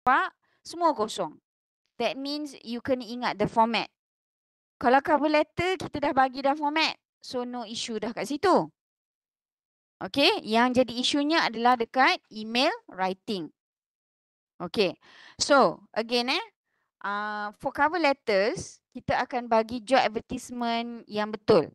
nampak semua kosong. That means you kena ingat the format. Kalau cover letter kita dah bagi dah format. So no issue dah kat situ. Okay, yang jadi isunya adalah dekat email writing. Okay, so again for cover letters, kita akan bagi job advertisement yang betul.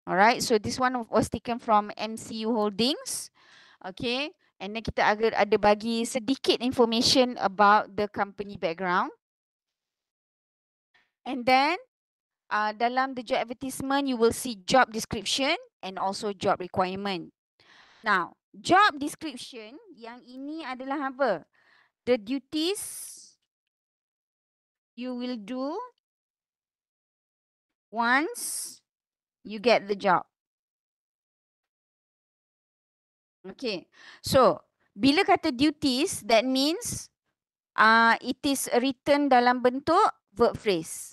Alright, so this one was taken from MCU Holdings. Okay, and then kita ada bagi sedikit information about the company background. And then dalam the job advertisement, you will see job description and also job requirement. Now, job description yang ini adalah apa? The duties you will do once you get the job. Okay, so bila kata duties, that means it is written dalam bentuk verb phrase.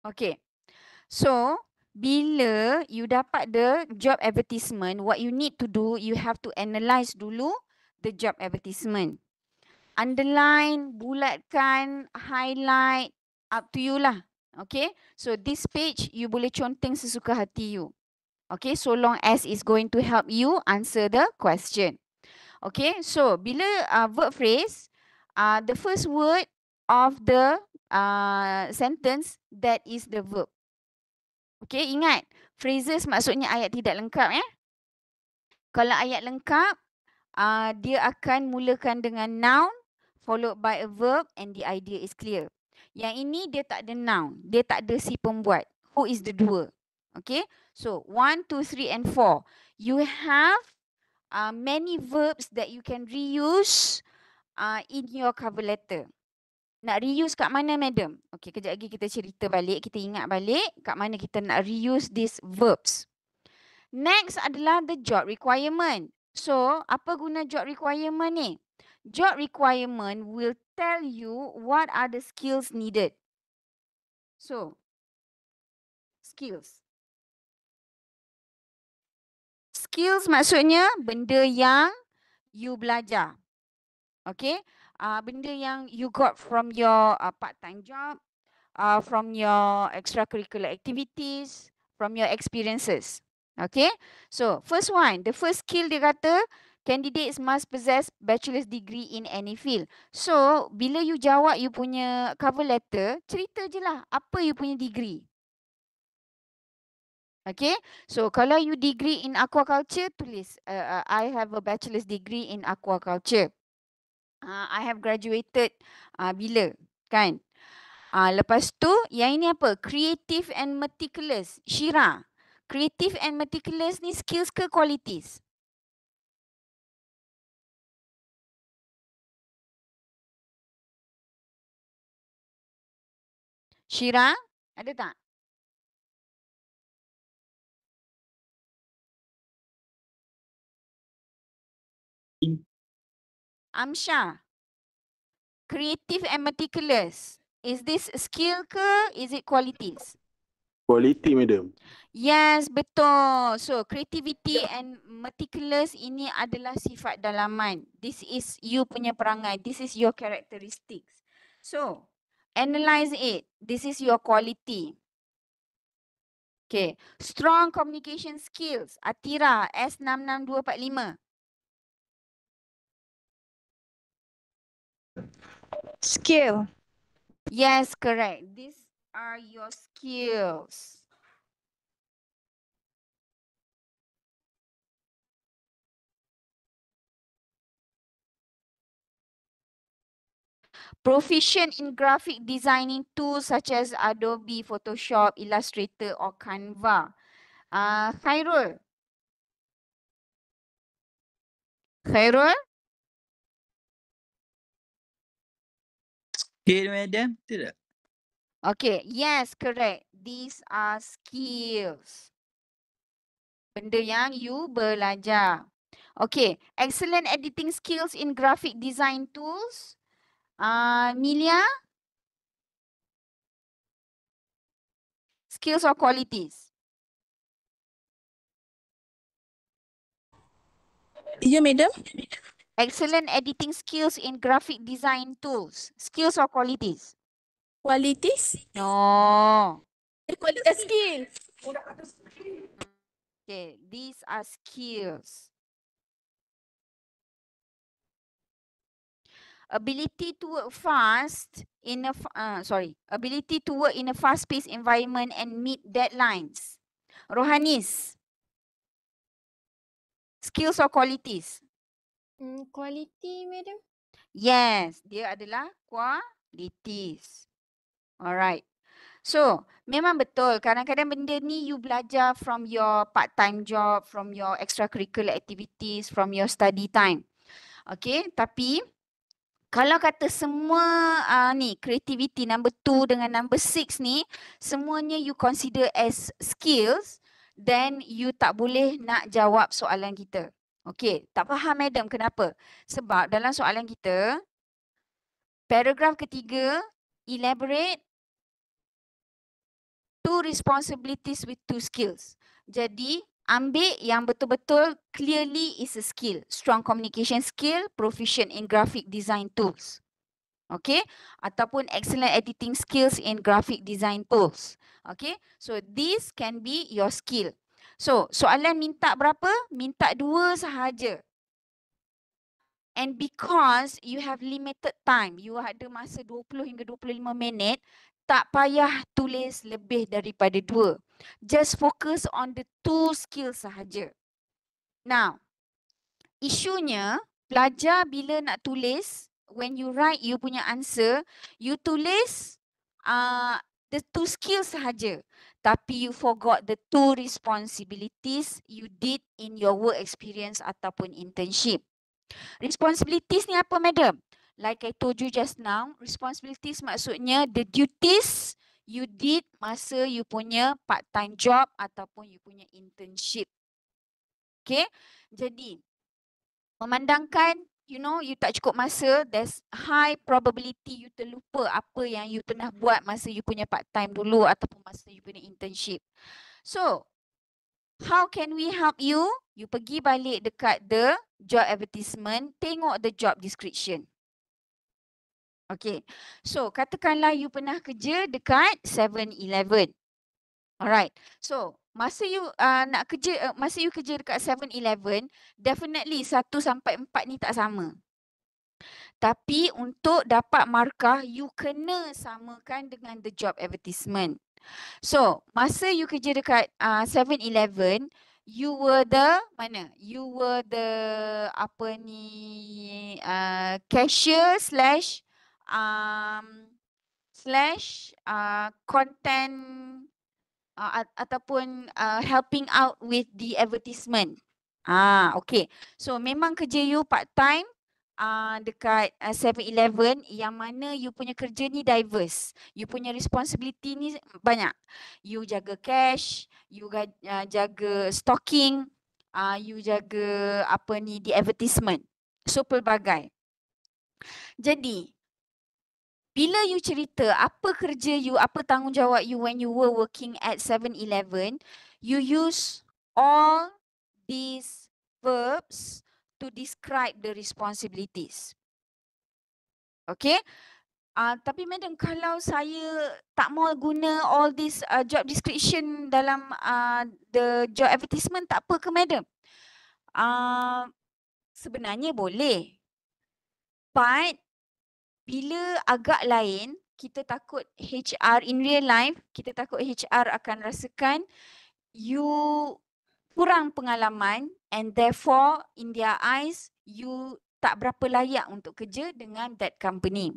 Okay, so bila you dapat the job advertisement, what you need to do, you have to analyse dulu the job advertisement. Underline, bulatkan, highlight, up to you lah. Okay, so this page you boleh conteng sesuka hati you. Okay, so long as it's going to help you answer the question. Okay, so bila verb phrase, the first word of the sentence, that is the verb. Okay, ingat, phrases maksudnya ayat tidak lengkap ya. Kalau ayat lengkap, dia akan mulakan dengan noun followed by a verb and the idea is clear. Yang ini dia tak ada noun, dia tak ada si pembuat. Who is the doer? Okay, so 1, 2, 3 and 4. You have many verbs that you can reuse in your cover letter. Nak reuse kat mana, madam? Okay, kejap lagi kita cerita balik, kita ingat balik kat mana kita nak reuse these verbs. Next adalah the job requirement. So, apa guna job requirement ni? Job requirement will tell you what are the skills needed. So, skills. Skills maksudnya benda yang you belajar. Okay? Benda yang you got from your part-time job, from your extracurricular activities, from your experiences. Okay? So, first one, the first skill dia kata, candidates must possess bachelor's degree in any field. So, bila you jawab you punya cover letter, cerita je lah apa you punya degree. Okay, so kalau you degree in aquaculture, tulis, I have a bachelor's degree in aquaculture. I have graduated bila, kan? Lepas tu, yang ini apa? Creative and meticulous. Syira, creative and meticulous ni skills ke qualities? Syira, ada tak? Amsha, creative and meticulous. Is this skill ke? Is it qualities? Quality, madam. Yes, betul. So, creativity and meticulous ini adalah sifat dalaman. This is you punya perangai. This is your characteristics. So, analyze it. This is your quality. Okay. Strong communication skills. Atira, S66245. Skill. Yes, correct. These are your skills. Proficient in graphic designing tools such as Adobe, Photoshop, Illustrator or Canva. Khairul. Khairul? Skill, madam, tidak? Okay, yes, correct. These are skills. Benda yang you belajar. Okay, excellent editing skills in graphic design tools. Milia, skills or qualities? Ya, madam. Excellent editing skills in graphic design tools. Skills or qualities? Qualities. No. Qualitas skill. Okay, these are skills. Ability to work fast in a ability to work in a fast-paced environment and meet deadlines. Rohanis, skills or qualities? Quality, madam. Yes, dia adalah qualities. Alright. So, memang betul. Kadang-kadang benda ni you belajar from your part-time job, from your extracurricular activities, from your study time. Okay, tapi kalau kata semua ni creativity number 2 dengan number 6 ni semuanya you consider as skills, then you tak boleh nak jawab soalan kita. Okay, tak faham madam kenapa? Sebab dalam soalan kita paragraf ketiga elaborate 2 responsibilities with 2 skills. Jadi ambil yang betul-betul clearly is a skill. Strong communication skill, proficient in graphic design tools. Okay, ataupun excellent editing skills in graphic design tools. Okay, so this can be your skill. So soalan minta berapa? Minta 2 sahaja. And because you have limited time, you ada masa 20 hingga 25 minit, tak payah tulis lebih daripada 2. Just focus on the 2 skills sahaja. Now, isunya belajar bila nak tulis, when you write you punya answer, you tulis the 2 skills sahaja. Tapi you forgot the 2 responsibilities you did in your work experience ataupun internship. Responsibilities ni apa, madam? Like I told you just now, responsibilities maksudnya the duties you did masa you punya part-time job ataupun you punya internship. Okay, jadi memandangkan you know you tak cukup masa, there's high probability you terlupa apa yang you pernah buat masa you punya part-time dulu ataupun masa you punya internship. So, how can we help you? You pergi balik dekat the job advertisement, tengok the job description. Okay, so katakanlah you pernah kerja dekat 7-Eleven. Alright, so masa you nak kerja, masa you kerja dekat 7-Eleven, definitely 1 sampai 4 ni tak sama. Tapi untuk dapat markah, you kena samakan dengan the job advertisement. So, masa you kerja dekat 7-Eleven, you were the mana? You were the apa ni cashier slash content ataupun helping out with the advertisement. Okay. So memang kerja you part time dekat 7-Eleven yang mana you punya kerja ni diverse. You punya responsibility ni banyak. You jaga cash, you jaga stocking, you jaga apa ni the advertisement. So pelbagai. Jadi bila you cerita apa kerja you, apa tanggungjawab you when you were working at 7-Eleven, you use all these verbs to describe the responsibilities. Okay? Tapi madam, kalau saya tak mau guna all this job description dalam the job advertisement, tak apa ke madam? Sebenarnya boleh. But bila agak lain, kita takut HR in real life, kita takut HR akan rasakan you kurang pengalaman and therefore in their eyes you tak berapa layak untuk kerja dengan that company.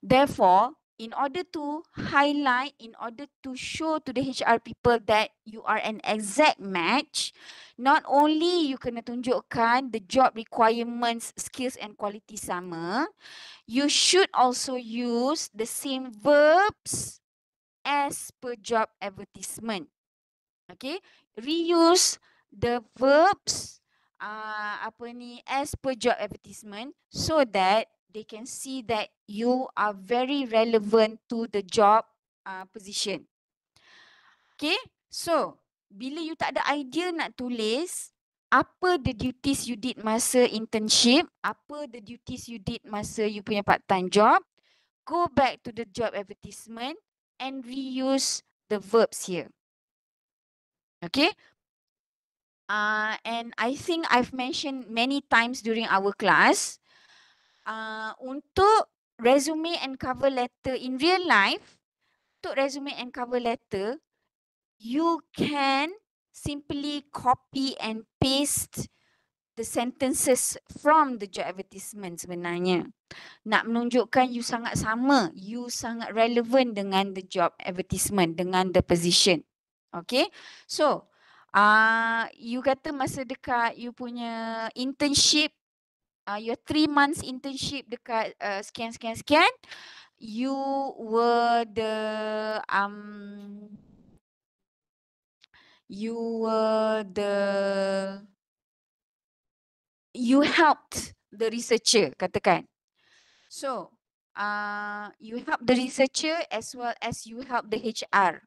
Therefore, in order to highlight, in order to show to the HR people that you are an exact match, not only you kena tunjukkan the job requirements, skills and quality sama, you should also use the same verbs as per job advertisement. Okay, reuse the verbs as per job advertisement, so that they can see that you are very relevant to the job position. Okay, so bila you tak ada idea nak tulis apa the duties you did masa internship, apa the duties you did masa you punya part-time job, go back to the job advertisement and reuse the verbs here. Okay. And I think I've mentioned many times during our class, untuk resume and cover letter in real life, untuk resume and cover letter, you can simply copy and paste the sentences from the job advertisement sebenarnya. Nak menunjukkan you sangat sama, you sangat relevant dengan the job advertisement, dengan the position. Okay, so you kata masa dekat you punya internship, your 3 months internship dekat sekian, you were the you helped the researcher, katakan. So, you help the researcher as well as you help the HR.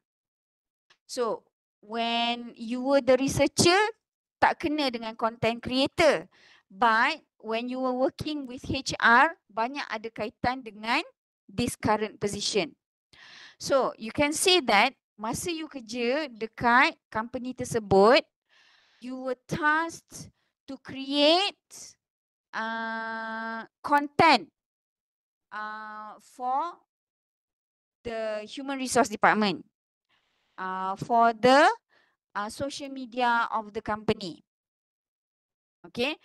So, when you were the researcher, tak kena dengan content creator. But when you were working with HR, banyak ada kaitan dengan this current position. So, you can say that masa you kerja dekat company tersebut, you were tasked to create content for the human resource department, for the social media of the company. Okay.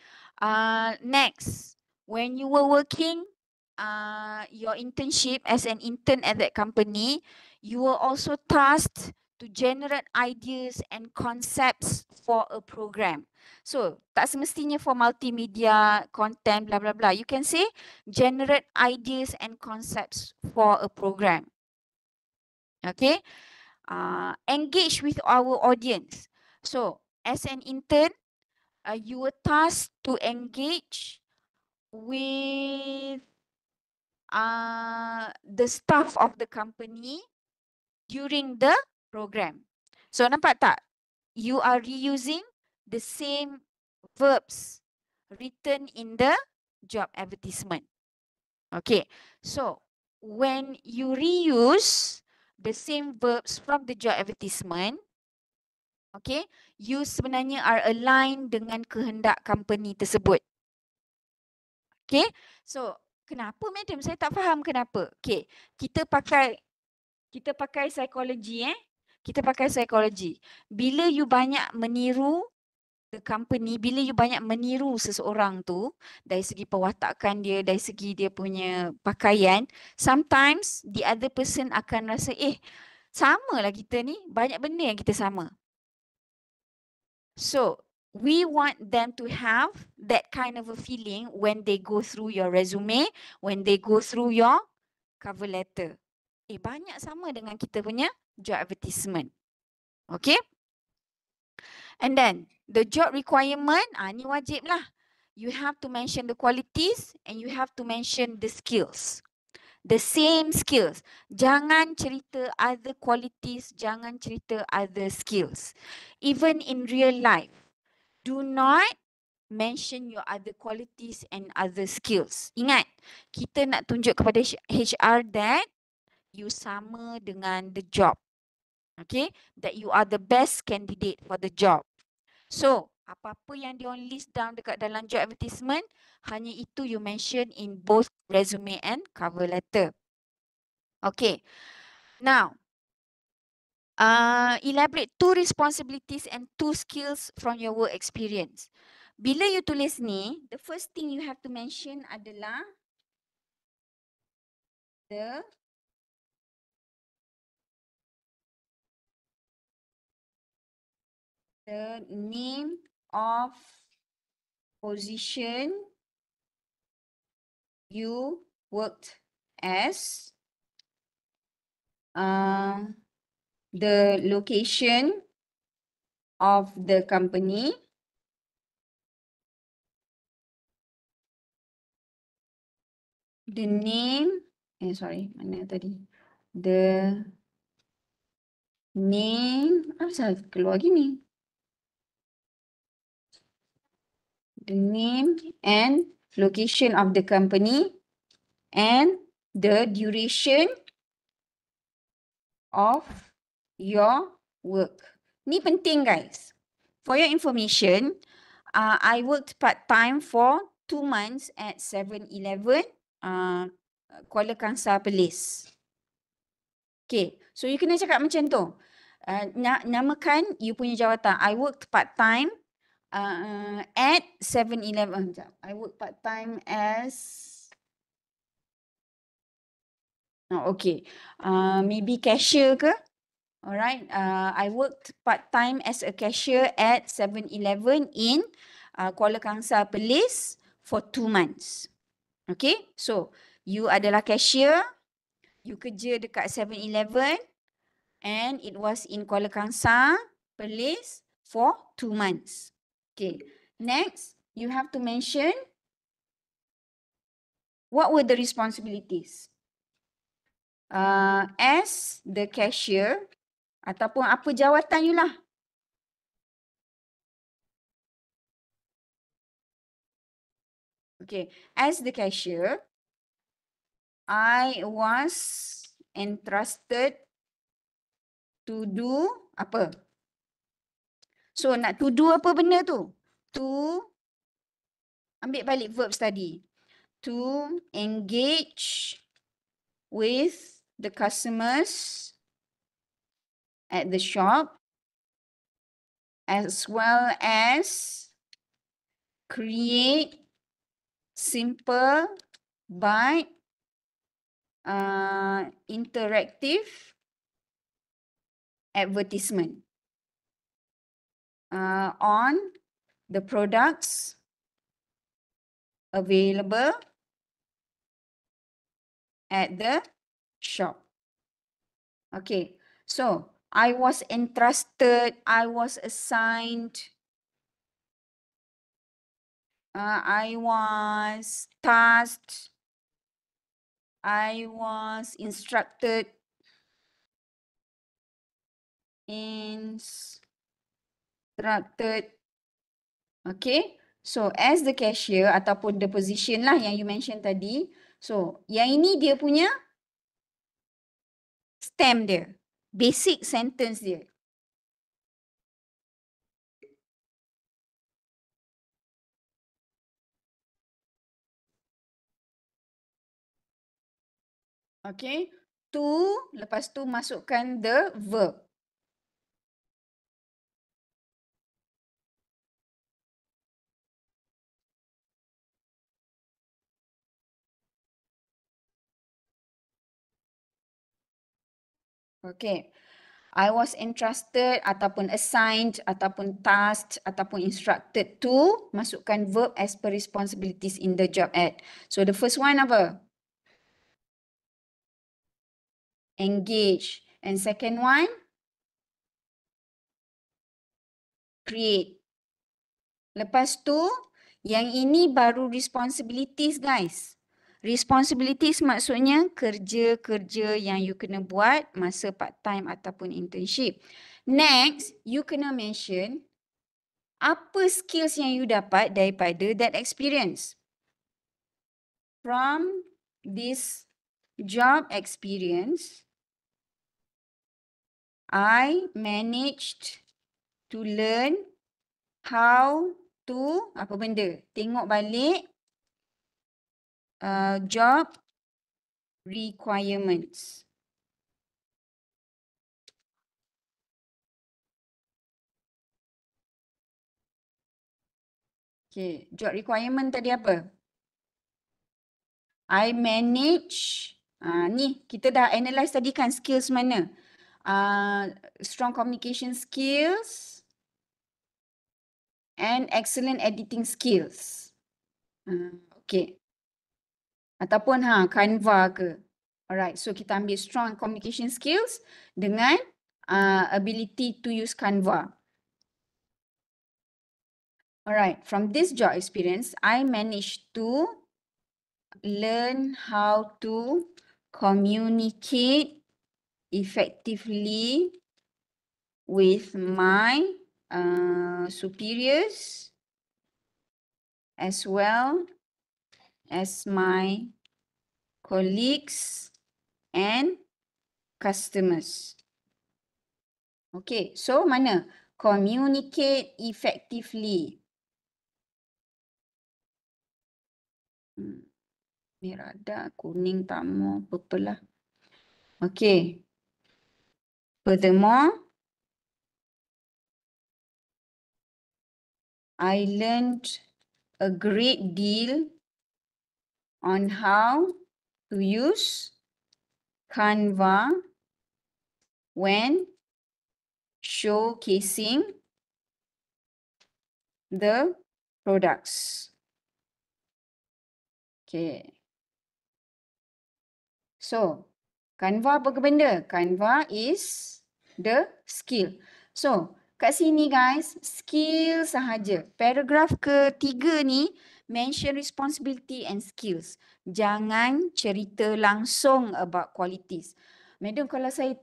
Next, when you were working your internship as an intern at that company, you were also tasked to generate ideas and concepts for a program. So, tak semestinya for multimedia, content, blah, blah, blah. You can say generate ideas and concepts for a program. Okay. Engage with our audience. So, as an intern, you were tasked to engage with the staff of the company during the program. So, nampak tak? You are reusing the same verbs written in the job advertisement. Okay, so when you reuse the same verbs from the job advertisement, okay, you sebenarnya are aligned dengan kehendak company tersebut. Okay, so kenapa madam? Saya tak faham kenapa. Okay, kita pakai psikologi Kita pakai psikologi. Bila you banyak meniru the company, bila you banyak meniru seseorang tu dari segi pewatakan dia, dari segi dia punya pakaian, sometimes the other person akan rasa sama lah kita ni, banyak benda yang kita sama. So, we want them to have that kind of a feeling when they go through your resume, when they go through your cover letter. Banyak sama dengan kita punya job advertisement. Okay? And then, the job requirement, ni wajib lah. You have to mention the qualities and you have to mention the skills. The same skills. Jangan cerita other qualities, jangan cerita other skills. Even in real life, do not mention your other qualities and other skills. Ingat, kita nak tunjuk kepada HR that you sama dengan the job. Okay, that you are the best candidate for the job. So, apa-apa yang diorang list down dekat dalam job advertisement, hanya itu you mention in both resume and cover letter. Okay, now, elaborate 2 responsibilities and 2 skills from your work experience. Bila you tulis ni, the first thing you have to mention adalah the name of position you worked as, the location of the company. The name, mana tadi? The name, asal keluar gini? The name and location of the company and the duration of your work. Ni penting guys. For your information, I worked part-time for 2 months at 7-Eleven, Kuala Kangsar Perlis. Okay, so you kena cakap macam tu. Namakan you punya jawatan. I worked part-time at 7-Eleven. I work part-time as okay. Maybe cashier ke? Alright. I worked part-time as a cashier at 7-Eleven in Kuala Kangsar Perlis for 2 months. Okay. So you adalah cashier. You kerja dekat 7-Eleven and it was in Kuala Kangsar Perlis for 2 months. Okay. Next, you have to mention what were the responsibilities. As the cashier ataupun apa jawatan you lah. Okay, as the cashier, I was entrusted to do apa? So nak to do apa benda tu? To ambil balik verb study. To engage with the customers at the shop as well as create simple but interactive advertisement on the products available at the shop. Okay, so I was entrusted, I was assigned, I was tasked, I was instructed, okay. So as the cashier ataupun the position lah yang you mention tadi. So yang ini dia punya stem dia. Basic sentence dia. Okay. To, lepas tu masukkan the verb. Okay. I was entrusted ataupun assigned ataupun tasked ataupun instructed to, masukkan verb as per responsibilities in the job ad. So the first one apa? Engage. And second one? Create. Lepas tu, yang ini baru responsibilities guys. Responsibilities maksudnya kerja-kerja yang you kena buat masa part-time ataupun internship. Next, you kena mention apa skills yang you dapat daripada that experience. From this job experience, I managed to learn how to, apa benda? Tengok balik job requirements. Okay, job requirement tadi apa? I manage, ni kita dah analyse tadi kan skills mana? Strong communication skills and excellent editing skills. Okay. Ataupun Canva ke. Alright, so kita ambil strong communication skills dengan ability to use Canva. Alright, from this job experience, I managed to learn how to communicate effectively with my superiors as well as my colleagues and customers. Okay, so mana? Communicate effectively. Merah dah, kuning tak mau, purple lah. Okay. Furthermore, I learned a great deal on how to use Canva when showcasing the products. Okay. So, Canva apa ke benda? Canva is the skill. So, kat sini guys, skill sahaja. Paragraf ketiga ni mention responsibility and skills. Jangan cerita langsung about qualities. Madam, kalau saya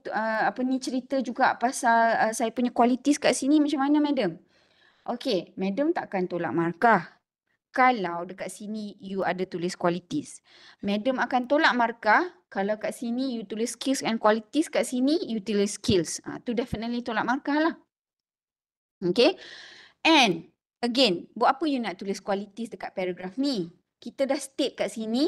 cerita juga pasal saya punya qualities kat sini macam mana madam? Okay, madam takkan tolak markah kalau dekat sini you ada tulis qualities. Madam akan tolak markah kalau kat sini you tulis skills and qualities, kat sini you tulis skills. Tu definitely tolak markah lah. Okay. And again, buat apa you nak tulis qualities dekat paragraf ni? Kita dah state kat sini,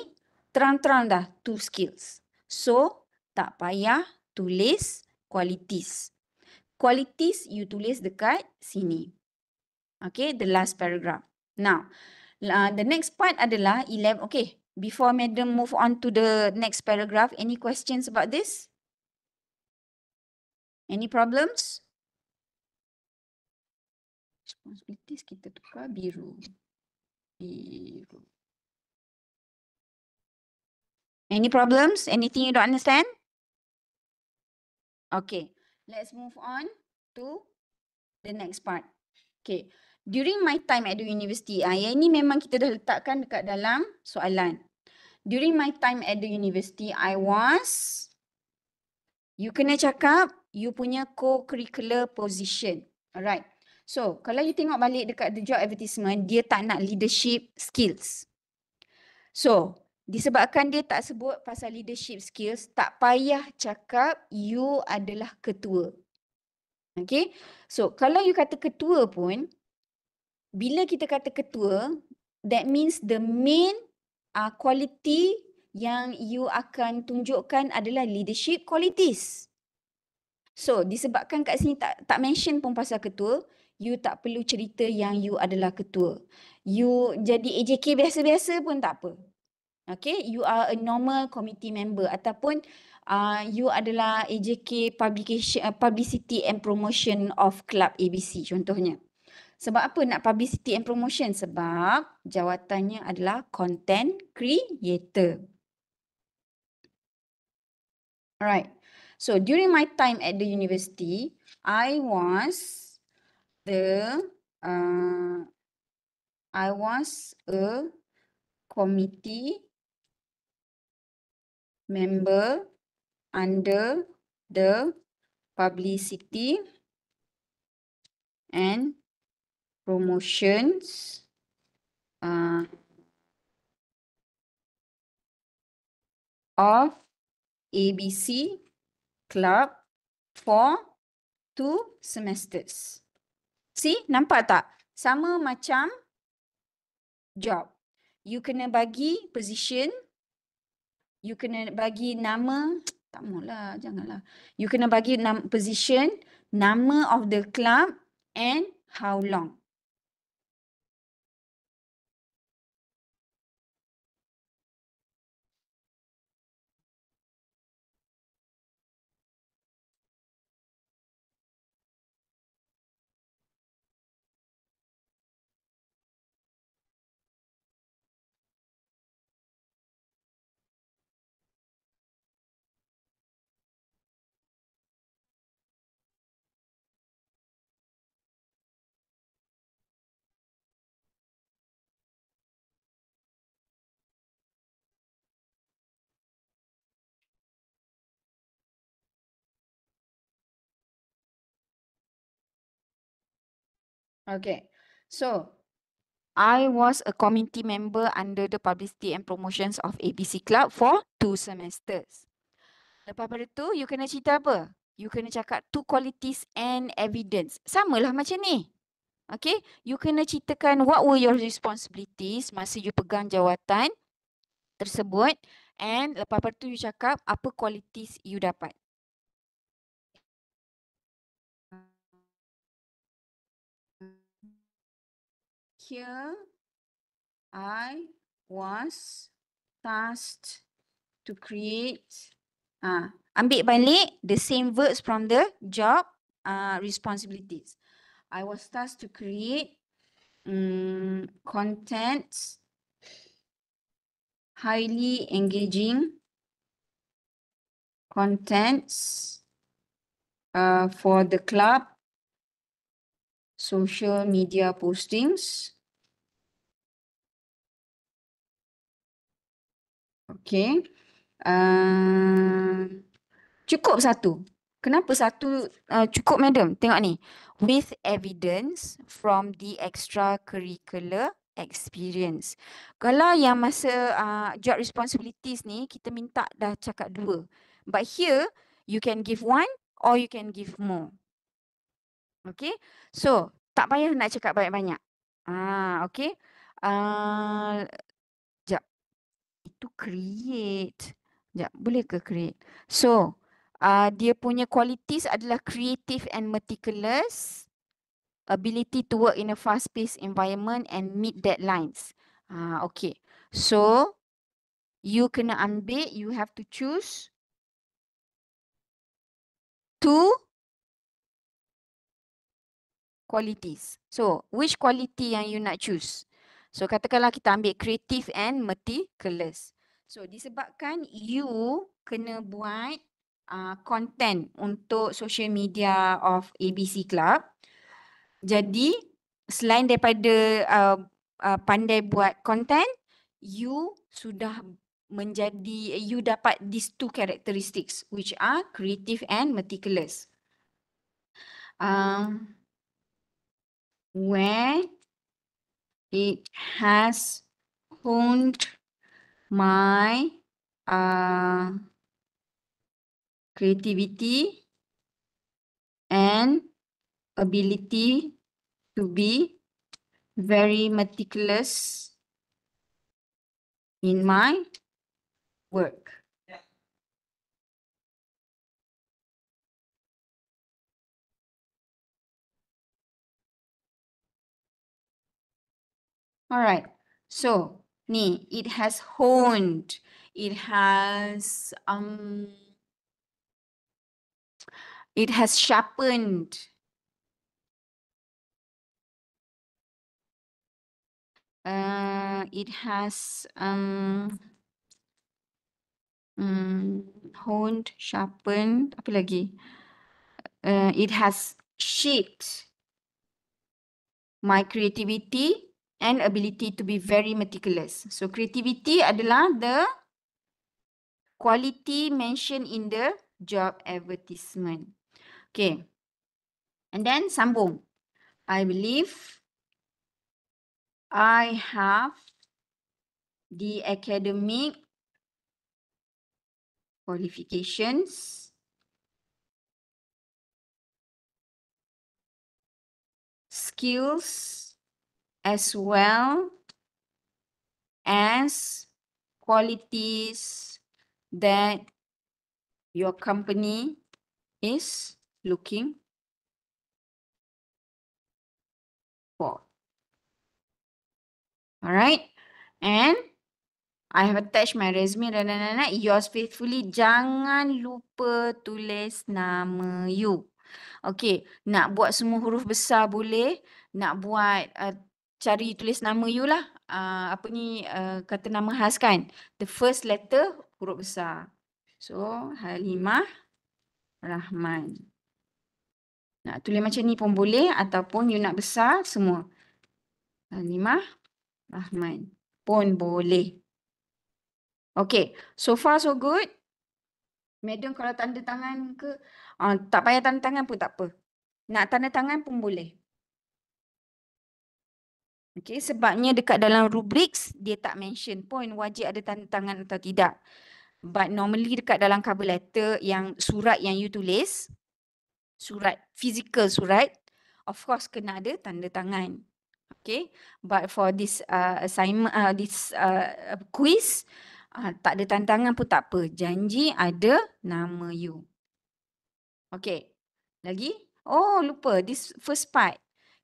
terang-terang dah two skills. So, tak payah tulis qualities. Qualities you tulis dekat sini. Okay, the last paragraph. Now, the next part adalah 11. Okay, before madam move on to the next paragraph, any questions about this? Any problems? Responsibilities kita tukar biru. Biru. Any problems? Anything you don't understand? Okay, let's move on to the next part. Okay, during my time at the university, yang ini memang kita dah letakkan dekat dalam soalan. During my time at the university, you kena cakap you punya co-curricular position. Alright. So, kalau you tengok balik dekat the job advertisement, dia tak nak leadership skills. So, disebabkan dia tak sebut pasal leadership skills, tak payah cakap you adalah ketua. Okay. So, kalau you kata ketua pun, bila kita kata ketua, that means the main quality yang you akan tunjukkan adalah leadership qualities. So, disebabkan kat sini tak mention pun pasal ketua, you tak perlu cerita yang you adalah ketua. You jadi AJK biasa-biasa pun tak apa. Okay, you are a normal committee member ataupun you adalah AJK Publicity and Promotion of Club ABC contohnya. Sebab apa nak publicity and promotion? Sebab jawatannya adalah content creator. Alright. So during my time at the university, I was a committee member under the publicity and promotions of ABC Club for 2 semesters. See, nampak tak? Sama macam job. You kena bagi position, you kena bagi nama, tak maulah, janganlah. You kena bagi position, nama of the club and how long. Okay. So, I was a committee member under the Publicity and Promotions of ABC Club for 2 semesters. Lepas pada tu, you kena cerita apa? You kena cakap 2 qualities and evidence. Samalah macam ni. Okay, you kena ceritakan what were your responsibilities masa you pegang jawatan tersebut, and lepas pada tu you cakap apa qualities you dapat. Here, I was tasked to create, ambil balik the same words from the job responsibilities. I was tasked to create contents, highly engaging contents for the club, social media postings. Okay. Cukup satu. Kenapa satu cukup, madam? Tengok ni. With evidence from the extracurricular experience. Kalau yang masa job responsibilities ni, kita minta dah cakap 2. But here, you can give 1 or you can give more. Okay. So, tak payah nak cakap banyak-banyak. Okay. Sekejap. Itu create. Sekejap, boleh ke create? So, dia punya qualities adalah creative and meticulous, ability to work in a fast-paced environment and meet deadlines. Okay. So, you kena ambil, you have to choose 2 qualities. So, which quality yang you nak choose? So, katakanlah kita ambil creative and meticulous. So, disebabkan you kena buat content untuk social media of ABC Club. Jadi, selain daripada pandai buat content, you sudah you dapat these 2 characteristics which are creative and meticulous. Where it has honed my creativity and ability to be very meticulous in my work. All right. So, ni, it has honed. It has sharpened. It has honed, sharpened, apa lagi? It has shaped my creativity and ability to be very meticulous. So creativity adalah the quality mentioned in the job advertisement. Okay. And then sambung. I believe I have the academic qualifications, skills, as well as qualities that your company is looking for. All right. And I have attached my resume. Yours faithfully. Jangan lupa tulis nama you. Okay. Nak buat semua huruf besar boleh. Nak buat cari tulis nama you lah. Kata nama khas kan. The first letter huruf besar. So, Halimah Rahman. Nak tulis macam ni pun boleh. Ataupun you nak besar semua. Halimah Rahman pun boleh. Okay, so far so good. Madam kalau tanda tangan ke, tak payah tanda tangan pun tak apa. Nak tanda tangan pun boleh. Okay, sebabnya dekat dalam rubriks dia tak mention pun wajib ada tanda tangan atau tidak. But normally dekat dalam cover letter yang surat yang you tulis, surat, physical surat, of course kena ada tanda tangan. Okay, but for this assignment, this quiz, tak ada tanda tangan pun tak apa. Janji ada nama you. Okay, lagi? Oh, lupa. This first part.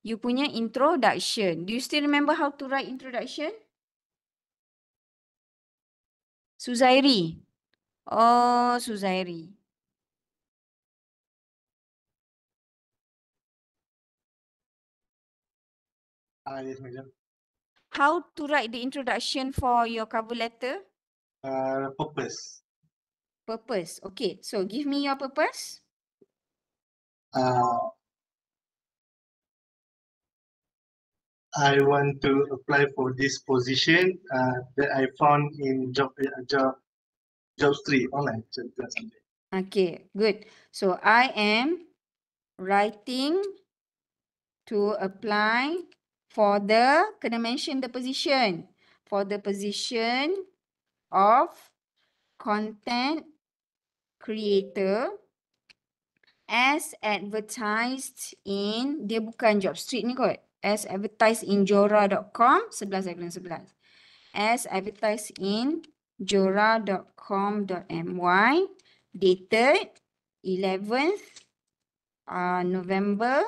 You punya introduction. Do you still remember how to write introduction? Suzairi. Oh, Suzairi. Yes, madam. How to write the introduction for your cover letter? Purpose. Purpose. Okay, so give me your purpose. I want to apply for this position that I found in Jobstreet online. Okay, good. So I am writing to apply for the, kena mention the position, for the position of content creator as advertised in, dia bukan Jobstreet ni kot, as advertised in jora.com, 11/11/11. As advertised in jora.com.my, dated 11th November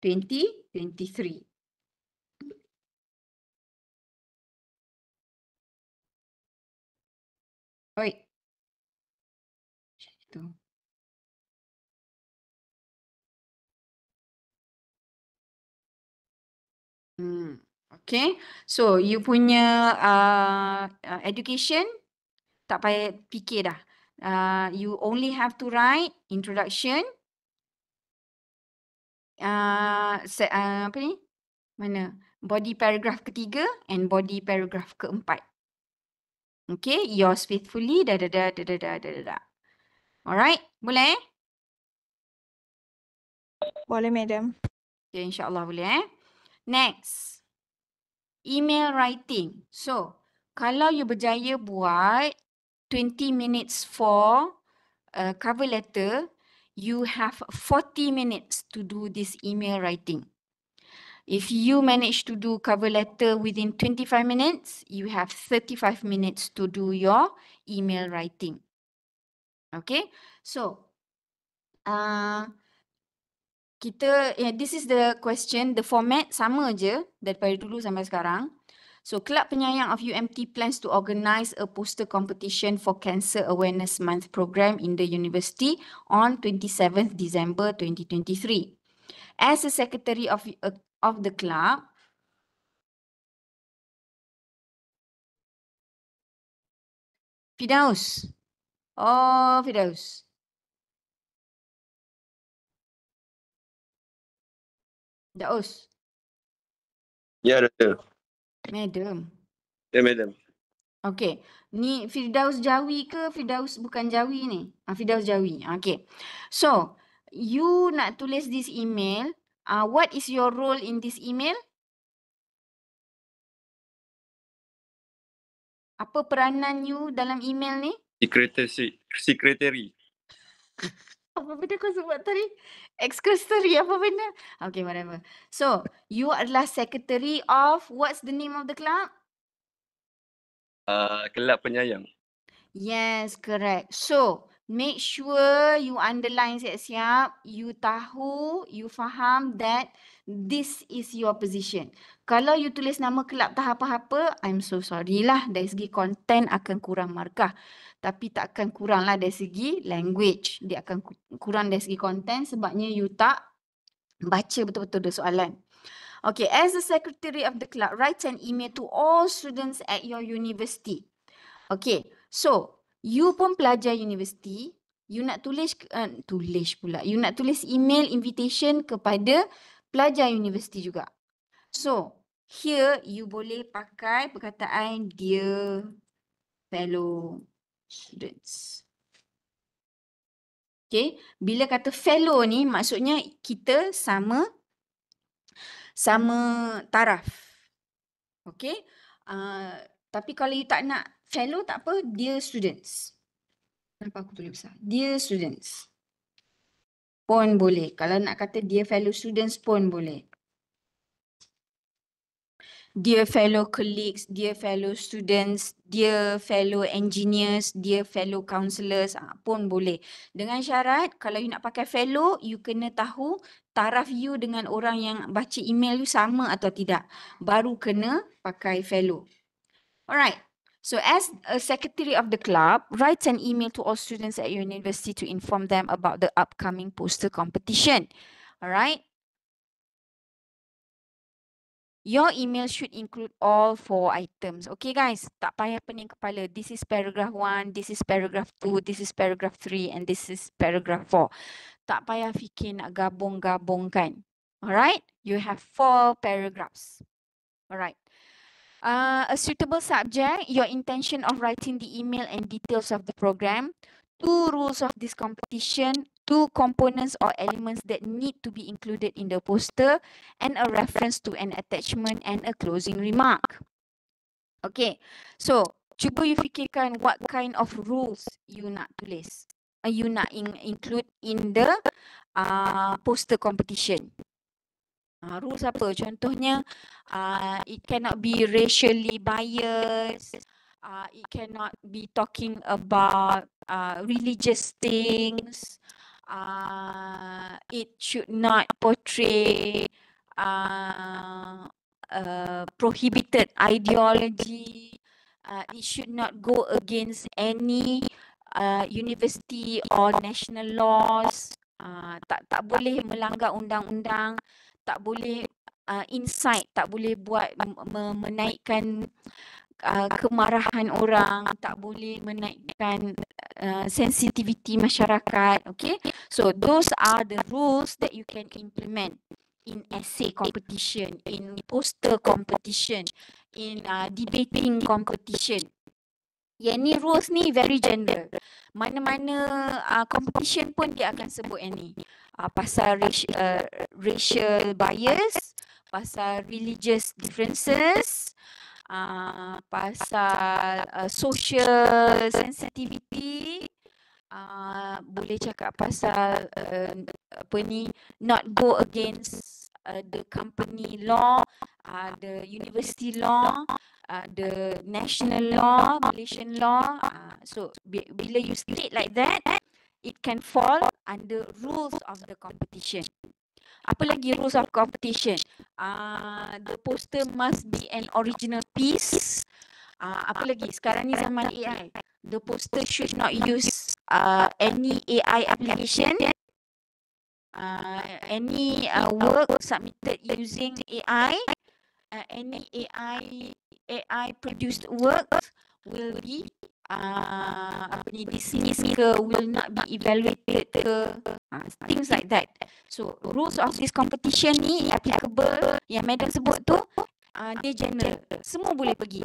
2023. Oi. Itu. Okay. So you punya education tak payah fikir dah. You only have to write introduction. Apa ni? Mana? Body paragraph ketiga and body paragraph keempat. Okay. Yours faithfully. Alright. Boleh? Boleh, madam. Okay, insyaAllah boleh. Next. Email writing. So, kalau you berjaya buat 20 minutes for cover letter, you have 40 minutes to do this email writing. If you manage to do cover letter within 25 minutes, you have 35 minutes to do your email writing. Okay, so this is the question, the format sama je daripada dulu sampai sekarang. So, Kelab Penyayang of UMT plans to organize a poster competition for Cancer Awareness Month program in the university on 27th December 2023. As a secretary of the club, Fidaus. Oh, Fidaus. Daus. Ya, doktor. Madam. Ya, madam. Okay. Ni Firdaus Jawi ke Firdaus bukan Jawi ni? Firdaus Jawi. Okay. So, you nak tulis this email. What is your role in this email? Apa peranan you dalam email ni? Sekretari. Apa benda kau sebut tadi? Excursory apa benda? Okay, whatever. So, you adalah secretary of, what's the name of the club? Kelab Penyayang. Yes, correct. So, make sure you underline siap-siap. You tahu, you faham that this is your position. Kalau you tulis nama kelab tak apa-apa, I'm so sorry lah. Dari segi content akan kurang markah. Tapi tak akan kurang lah dari segi language. Dia akan kurang dari segi content sebabnya you tak baca betul-betul the soalan. Okay, as the secretary of the club, write an email to all students at your university. Okay, so you pun pelajar universiti, you nak tulis you nak tulis email invitation kepada pelajar universiti juga. So, here you boleh pakai perkataan dear fellow students. Okay, bila kata fellow ni maksudnya kita sama sama taraf. Okay. Tapi kalau you tak nak fellow tak apa, dear students. Kenapa aku tulis besar? Dear students. Pun boleh. Kalau nak kata dear fellow students pun boleh. Dear fellow colleagues, dear fellow students, dear fellow engineers, dear fellow counsellors pun boleh. Dengan syarat kalau you nak pakai fellow, you kena tahu taraf you dengan orang yang baca email you sama atau tidak. Baru kena pakai fellow. Alright. So as a secretary of the club, writes an email to all students at your university to inform them about the upcoming poster competition. Alright. Your email should include all 4 items. Okay guys, tak payah pening kepala. This is paragraph 1, this is paragraph 2, this is paragraph 3 and this is paragraph 4. Tak payah fikir nak gabung-gabungkan. Alright, you have 4 paragraphs. Alright. A suitable subject, your intention of writing the email and details of the program, 2 rules of this competition, 2 components or elements that need to be included in the poster, and a reference to an attachment and a closing remark. Okay, so cuba you fikirkan what kind of rules you nak tulis, you nak include in the poster competition. Rules apa? Contohnya, it cannot be racially biased. It cannot be talking about religious things. It should not portray prohibited ideology. It should not go against any university or national laws. Tak boleh melanggar undang-undang. Tak boleh incite, tak boleh buat menaikkan kemarahan orang, tak boleh menaikkan sensitivity masyarakat. Okay, so those are the rules that you can implement in essay competition, in poster competition, in debating competition. Yang ni rules ni very general. Mana-mana competition pun dia akan sebut yang ni. Pasal racial bias, pasal religious differences, pasal social sensitivity, boleh cakap pasal not go against the company law, the university law, the national law, Malaysian law. So bila you state like that, it can fall under rules of the competition. Apa lagi rules of competition? The poster must be an original piece. Apa lagi? Sekarang ni zaman AI. The poster should not use any AI application. Any work submitted using AI. Any AI produced work will be dismissed ke, will not be evaluated ke, things like that. So rules of this competition ni applicable yang madam sebut tu, dia general, semua boleh pergi.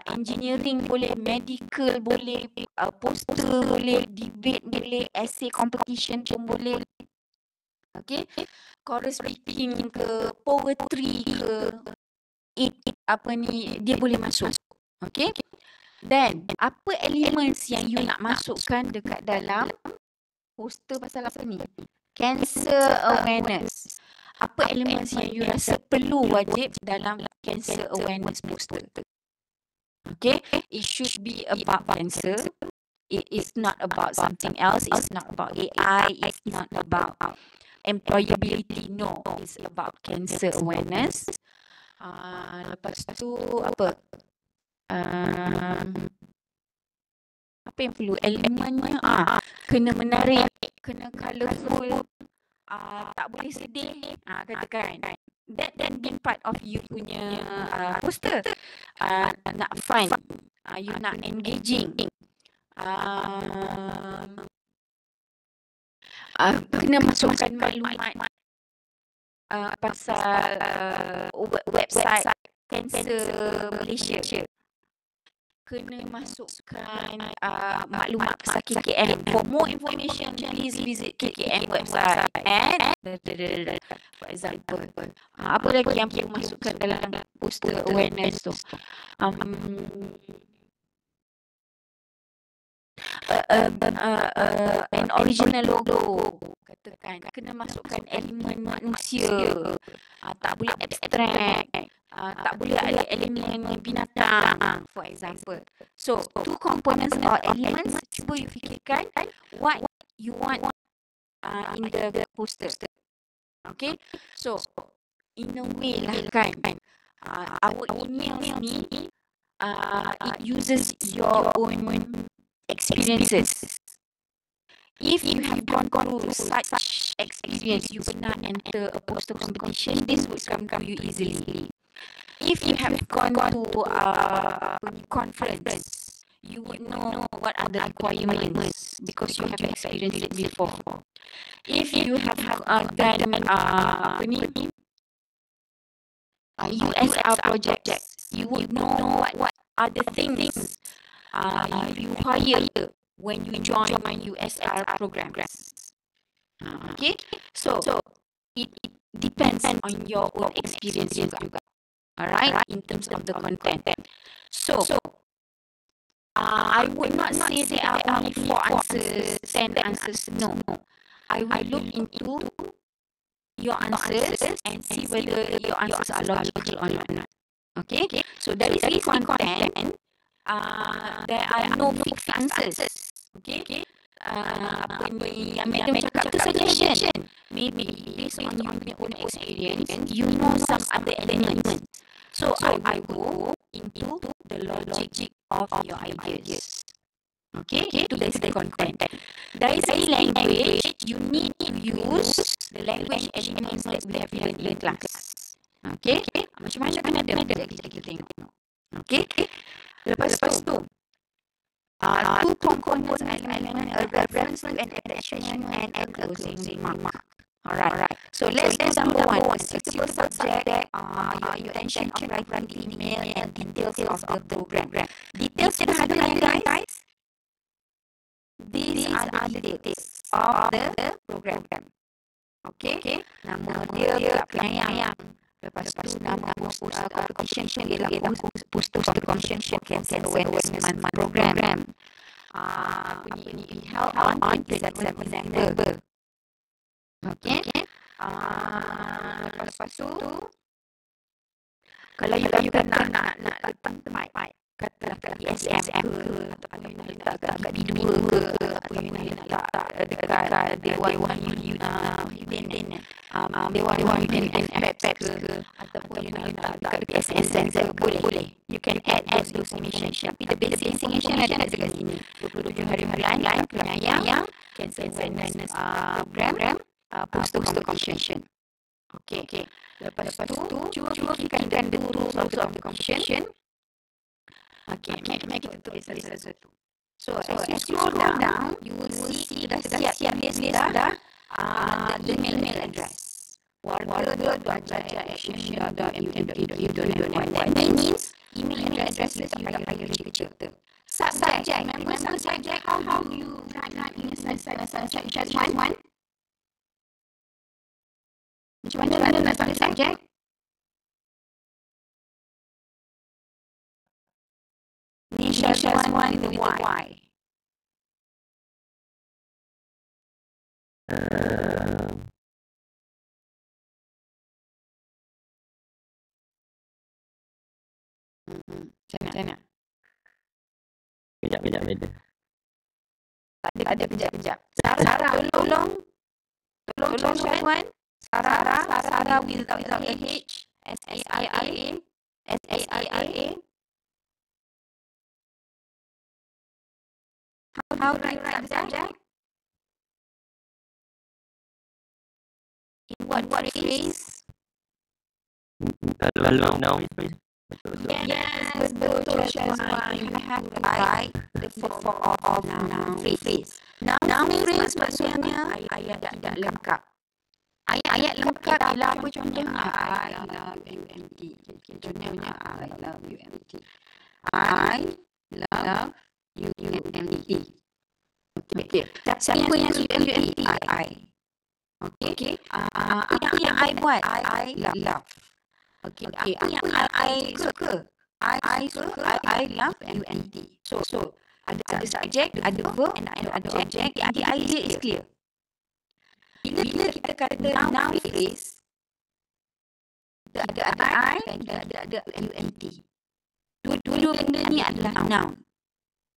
Engineering boleh, medical boleh, poster boleh, debate boleh, essay competition pun boleh. Okay, chorus speaking ke, poetry ke, dia boleh masuk. Okay. Then, apa elements yang you nak masukkan dekat dalam poster pasal apa ni? Cancer awareness. Apa elements yang you rasa perlu wajib dalam cancer awareness poster? Okay, it should be about cancer. It is not about something else. It's not about AI. It's not about employability. No, it's about cancer awareness. Lepas tu apa? Apa yang perlu? Elemennya kena menarik, kena colourful, tak boleh sedih, katakan. That being part of you punya poster. Nak fun, you nak engaging. Kena masukkan maklumat pasal website Cancer Malaysia. kena masukkan maklumat pasal KKM. For more information, please visit KKM website. And for example, apa lagi yang perlu masukkan dalam poster awareness tu? An original logo, katakan kena masukkan elemen manusia, tak boleh abstract, tak boleh ada elemen binatang, for example. So two components or elements, cuba you fikirkan what you want in the poster. Okay, so in a way lah kan, our emails ni it uses your own experiences. If you have gone through such experience, you pernah enter a poster competition, this would come to you easily. If you have gone to a conference, you would know what are the requirements because you have experienced it before. If you have done USR projects, you would know what are the things you require when you join my USR programs. Okay, so it depends on your own experience juga. Alright, in terms of the content. So I would not say there are only 4 answers, 10 answers. No, I will look into your answers and see whether your answers are logical or not. Okay, so dari segi content, there are no fixed answers. Okay, apa ni yang madam cakap tu suggestion. Maybe based on your own experience, you know some other elements. So I go into the logic of your ideas. Okay, to the content. Dari segi language, you need to use the language elements that we have learned in class. Okay, macam mana ada kita tengok. Okay, lepas tu two components element, a reference and attachment and a closing remark. Alright. So let's do number 1. Suitable subject, your intention of writing the email and details of the program. Details sederhana guys. These are the details of the program. Okay. Nama dia, penyayang. Lepas tu nama competition tu ialah poster competition for cancer awareness month program. Held on 27 December. Okay. Lepas tu kalau you nak letak tempat, katalah kat DSM ke, atau you nak letak kat B2 ke, atau you nak letak dekat Dewan Yudin Dewan Yudin FPEP ke, ataupun you nak letak dekat SSN ke, boleh. You can add those information. Tapi the basic information ada dekat sini. 27 hari bulan, penyayang, cancer awareness program, poster competition. Okay. Lepas tu, cuba fikirkan the rules of the competition. Okay, mari kita tulis satu-satu. So, as you scroll down, you will see dah siap dah the email address. warga.asia.mn.edu.my. That means email address you payah kecil tu. Subject, remember subject, how you write in subject one? Macam mana nak tulis subject? Initials one with the Y. Macam mana? Kejap. Ada kejap. Sarah, tolong Syazwan. Sarah without H. S-A-I-R-A. How do you write subject? In what phrase? Kalau now phrase. Yes, betul Syazwan. You have to write the form of noun phrase. Noun phrase maksudnya ayat tidak lengkap. Ayat lengkap ialah apa contohnya? I love UMT. Contohnya I love UMT. I love, UMT. Okay. Siapa yang suka UMT? I. Okay. Apa yang I buat? I love. Okay. Apa yang I suka? I suka, I love UMT. So ada subject, ada verb, and ada object. The idea is clear. Bila kita kata noun phrase, ada I dan ada UMT. Dua benda ni adalah noun.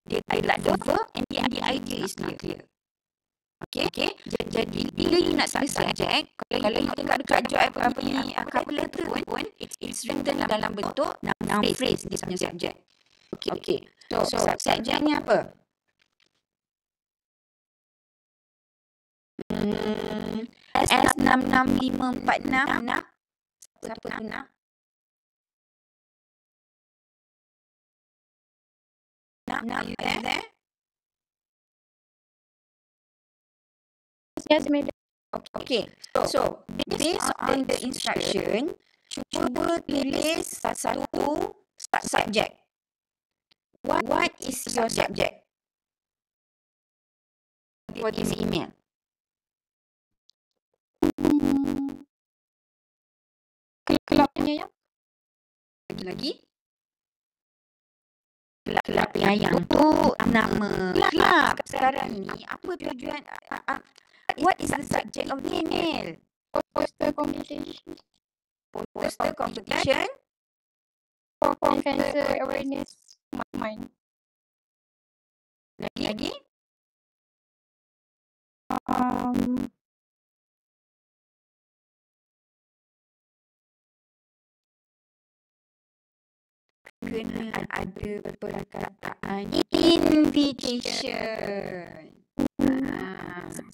Dia ada verb and the idea is not clear. Okay. Jadi bila you nak submit subject, kalau you tengok dekat job apa ni cover letter pun it's written dalam bentuk noun phrase dia punya subject. Okay. So subject ni apa? S66546 nak? Siapa tu nak? Nak you there? Yes, madam. Okay. So based on the instruction, cuba tulis satu subject. What is your subject for this email? Kelab penyayang. Lagi? Kelab penyayang tu nama kelab. Sekarang ni apa tujuan? What is the subject of the email? Poster competition. Poster competition. For cancer awareness month. Lagi? Kena ada perkataan invitation.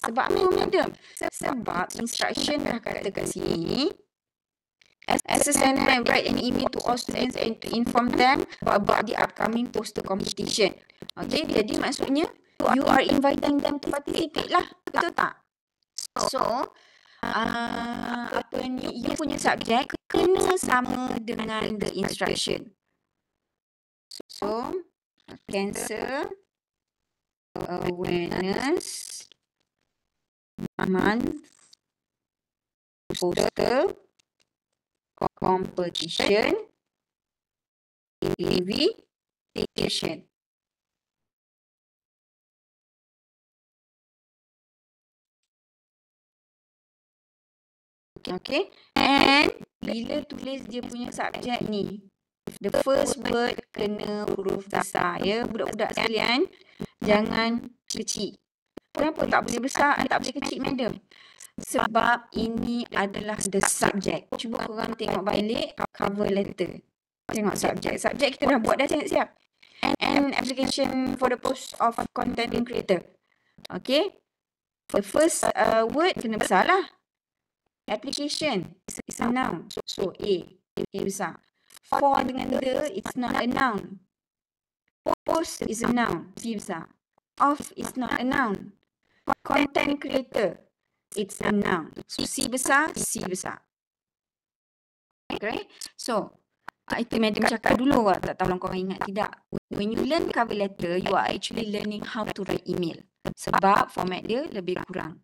Sebab apa madam? Sebab instruction dah kata kat sini. As a sender and write an email to all students and to inform them about the upcoming poster competition. Okay, jadi maksudnya you are inviting them to participate lah. Betul tak? So, apa ni, you punya subject kena sama dengan the instruction. So, cancer awareness month poster competition invitation. Okay. And bila tulis dia punya subjek ni, the first word kena huruf besar ya. Budak-budak sekalian, jangan kecil. Kenapa tak boleh besar, tak boleh kecil madam? Sebab ini adalah the subject. Cuba korang tengok balik cover letter. Tengok subject. Subject kita dah buat dah siap-siap. And application for the post of content creator. Okay. The first word kena besar lah. Application is a noun. So A besar. For dengan the, it's not a noun. Post is a noun. C besar. Of is not a noun. Content creator, it's a noun. So C besar, C besar. Okay. So, itu madam cakap dulu tak tahu korang ingat tidak. When you learn cover letter, you are actually learning how to write email. Sebab format dia lebih kurang.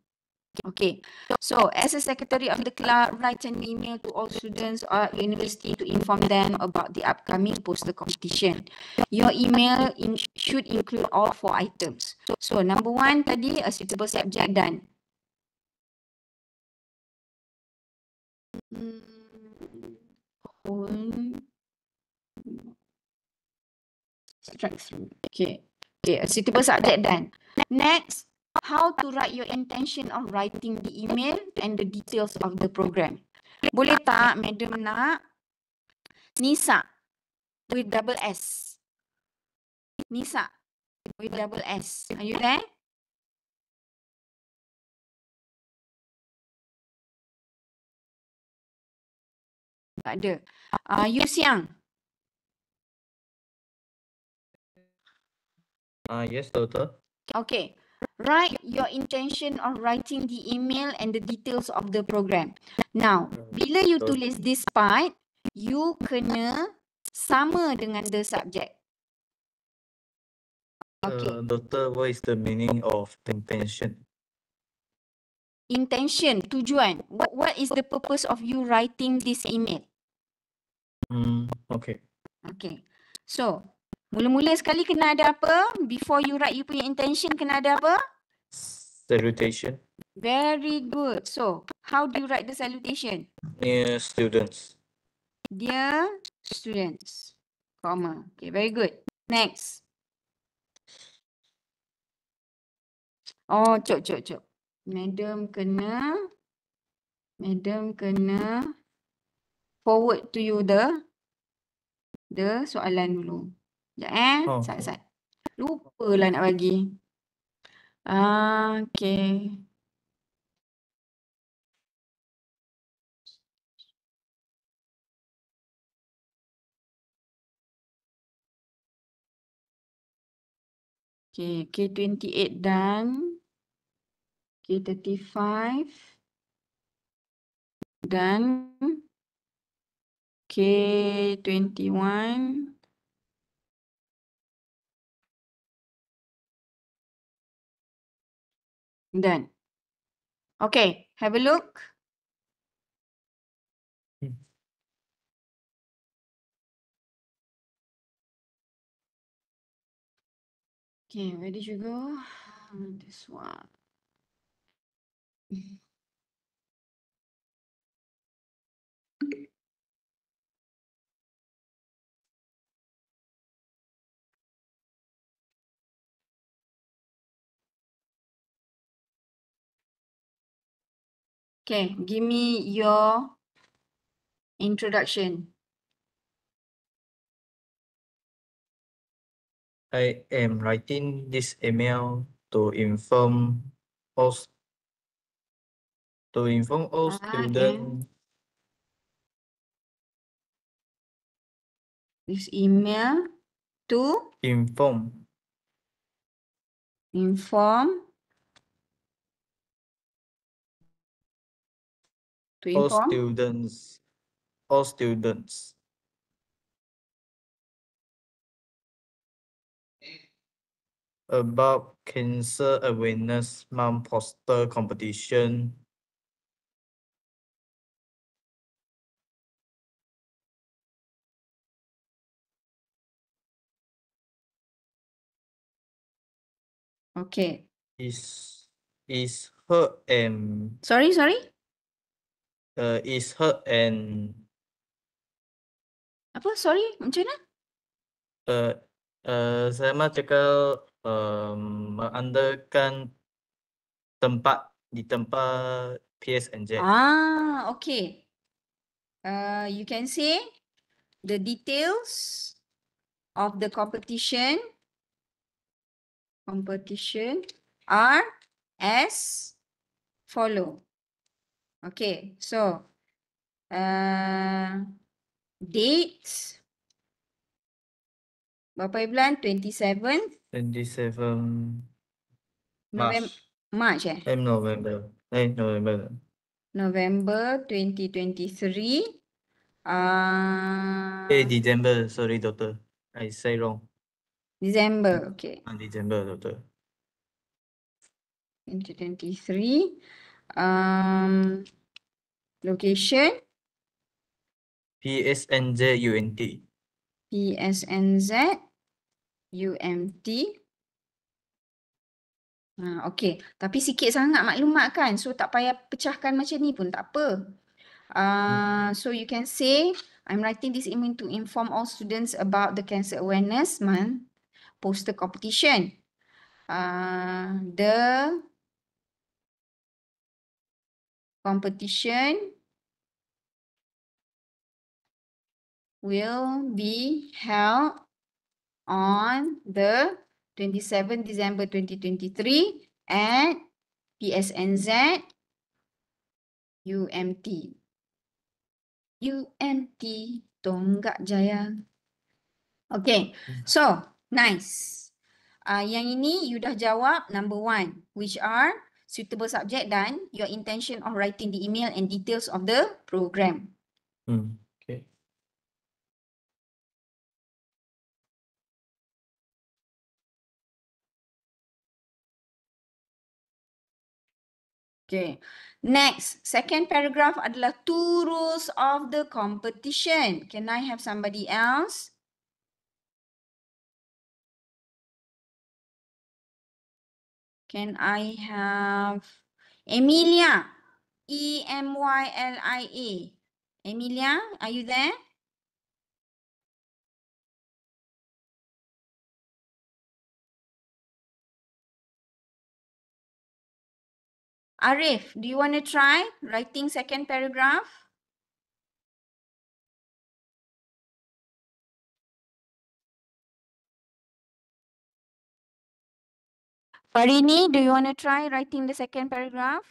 Okay, so as a secretary of the club, write an email to all students or university to inform them about the upcoming poster competition. Your email should include all 4 items. So number 1 tadi, a suitable subject done. Okay, a suitable subject done. Next, how to write your intention of writing the email and the details of the program. Boleh tak madam nak Nisa with double S. Nisa with double S. Are you there? Tak ada. Yu Siang. Yes, Doctor. Okay. Write your intention of writing the email and the details of the program. Now, bila you tulis this part, you kena sama dengan the subject. Okay. Doctor, what is the meaning of intention? Intention, tujuan. What is the purpose of you writing this email? Okay. Okay. So, mula-mula sekali kena ada apa? Before you write you punya intention, kena ada apa? Salutation. Very good. So, how do you write the salutation? Dear students. Dear students, comma. Okay, very good. Next. Oh, cok. Madam kena forward to you the soalan dulu. Sekejap Oh. Sat. Lupa lah nak bagi. Okay. Okay, K28 done. K35 done. K21 done. Okay, have a look. Okay, where did you go? This one. Okay, give me your introduction. I am writing this email to inform all students. This email to Inform all students about Cancer Awareness Month poster competition. Okay. Is hurt and Sorry. is hurt and Apa? Sorry, macam mana? saya mahu cakap mengandalkan di tempat PSNZ. Okay. You can say the details of the competition are as follow. Okay, so dates berapa bulan? 27 March November 2023. December, sorry doctor, I say wrong. December, okay. December doctor. 2023. Location PSNZ UNT. PSNZ UMT. Okay, tapi sikit sangat maklumat kan, so tak payah pecahkan macam ni pun tak apa. So you can say, I'm writing this email to inform all students about the Cancer Awareness Month poster competition. The competition will be held on the 27 December 2023 at PSNZ UMT. UMT Tonggak Jaya. Okay, so nice. Yang ini you dah jawab number 1, which are suitable subject dan your intention of writing the email and details of the program. Okay. Okay. Next, second paragraph adalah two rules of the competition. Can I have somebody else? Can I have Emilia? Emylia. Emilia, are you there? Arif, do you want to try writing second paragraph? Farini, do you want to try writing the second paragraph?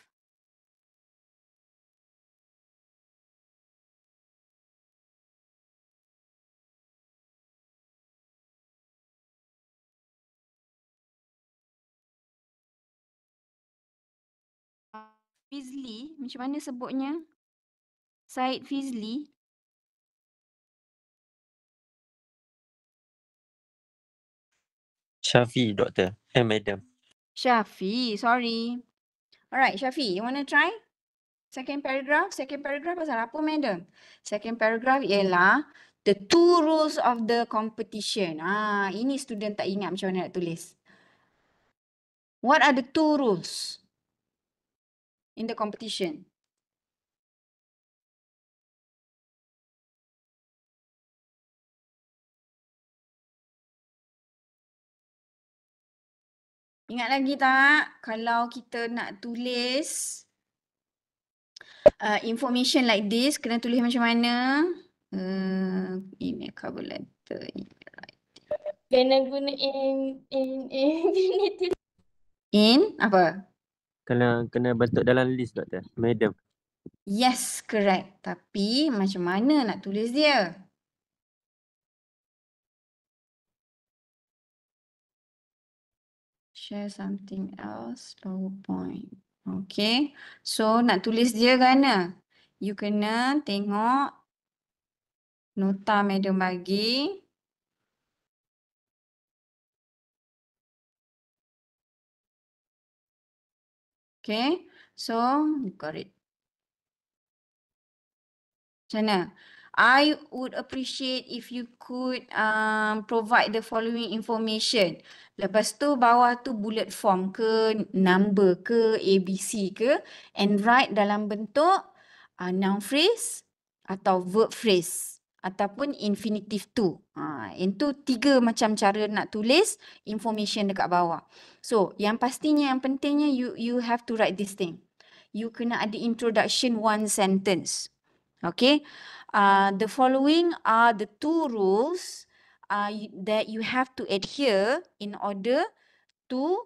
Fizli, macam mana sebutnya? Said Fizli. Shafi, Doctor. Madam. Shafi, sorry. Alright, Shafi, you want to try? Second paragraph pasal apa, madam? Second paragraph ialah the two rules of the competition. Ini student tak ingat macam mana nak tulis. What are the two rules in the competition? Ingat lagi tak kalau kita nak tulis information like this, kena tulis macam mana? Email cover letter. Kena guna infinitive. In apa? Kena bentuk dalam list, Doctor. Madam. Yes, correct. Tapi macam mana nak tulis dia? Share something else, PowerPoint. Okay. So nak tulis dia kan? You kena tengok nota madam bagi. Okay. So, you got it. Macam mana? I would appreciate if you could provide the following information. Lepas tu bawah tu bullet form ke, number ke, ABC ke, and write dalam bentuk noun phrase atau verb phrase ataupun infinitive to. Itu tiga macam cara nak tulis information dekat bawah. So, yang pastinya, yang pentingnya you have to write this thing. You kena ada introduction one sentence. Okay. The following are the two rules that you have to adhere in order to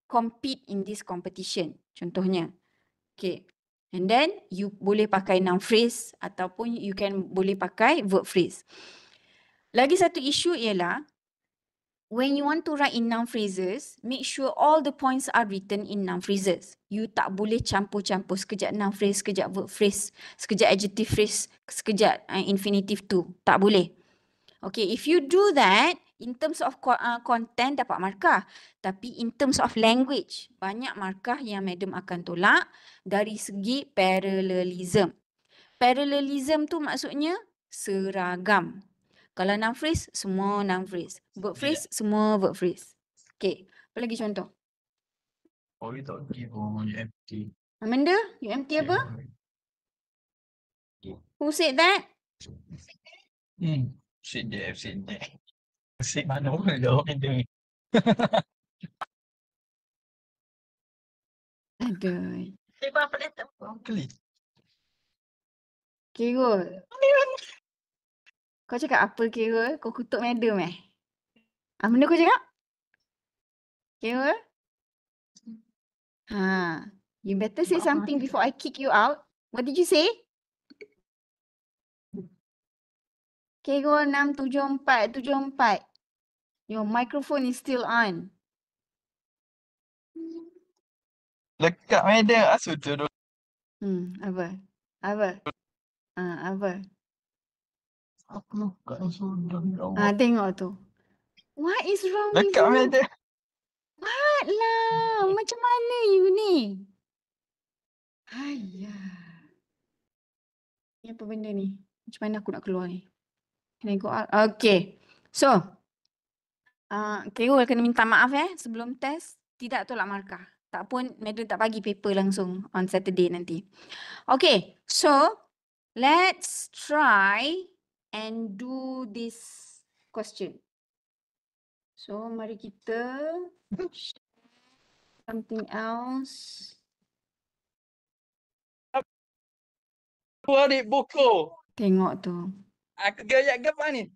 compete in this competition. Contohnya. Okay. And then you boleh pakai noun phrase ataupun you boleh pakai verb phrase. Lagi satu isu ialah when you want to write in noun phrases, make sure all the points are written in noun phrases. You tak boleh campur-campur sekejap noun phrase, sekejap verb phrase, sekejap adjective phrase, sekejap infinitive to. Tak boleh. Okay, if you do that, in terms of content dapat markah. Tapi in terms of language, banyak markah yang madam akan tolak dari segi parallelism. Parallelism tu maksudnya seragam. Kalau noun phrase, semua noun phrase. Verb phrase, semua verb phrase. Okay, apa lagi contoh? Oh, you tak give UMT. Amanda, UMT apa? Who said that? Sit there. Sit mana pun dah ada. Aduh. Apa letak apa? Klik. Kirul. Kau cakap apa Kirul? Kau kutuk madam Benda kau cakap? Kirul? You better say something before I kick you out. What did you say? Kirul 67474. Your microphone is still on. Lekat madam asal tu. Apa? Apa? Apa lekat sudah. Tengok tu. What is wrong with Lekat you? madam. What lah? Macam mana you ni? Ayah. Ni apa benda ni? Macam mana aku nak keluar ni? Can I go out? Okay. So, Carol kena minta maaf sebelum test. Tidak tolak markah. Tak pun, madam tak bagi paper langsung on Saturday nanti. Okay. So, let's try and do this question. So, mari kita something else. Aku adik buku. Tengok tu. Aku gaya apa ni?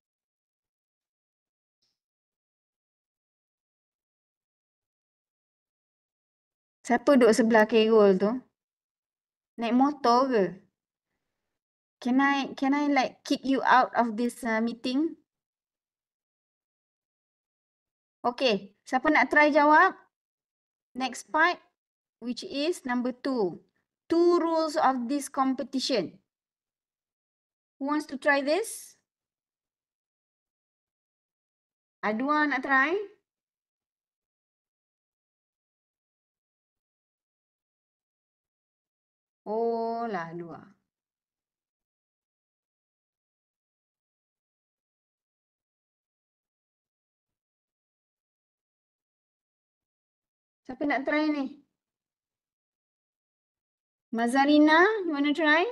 Siapa duduk sebelah Carol tu? Naik motor ke? Can I like kick you out of this meeting? Okay, siapa nak try jawab? Next part, which is number 2. 2 rules of this competition. Who wants to try this? Adwa nak try? Oh lah, Adwa. Siapa nak try ni? Mazarina, you want to try?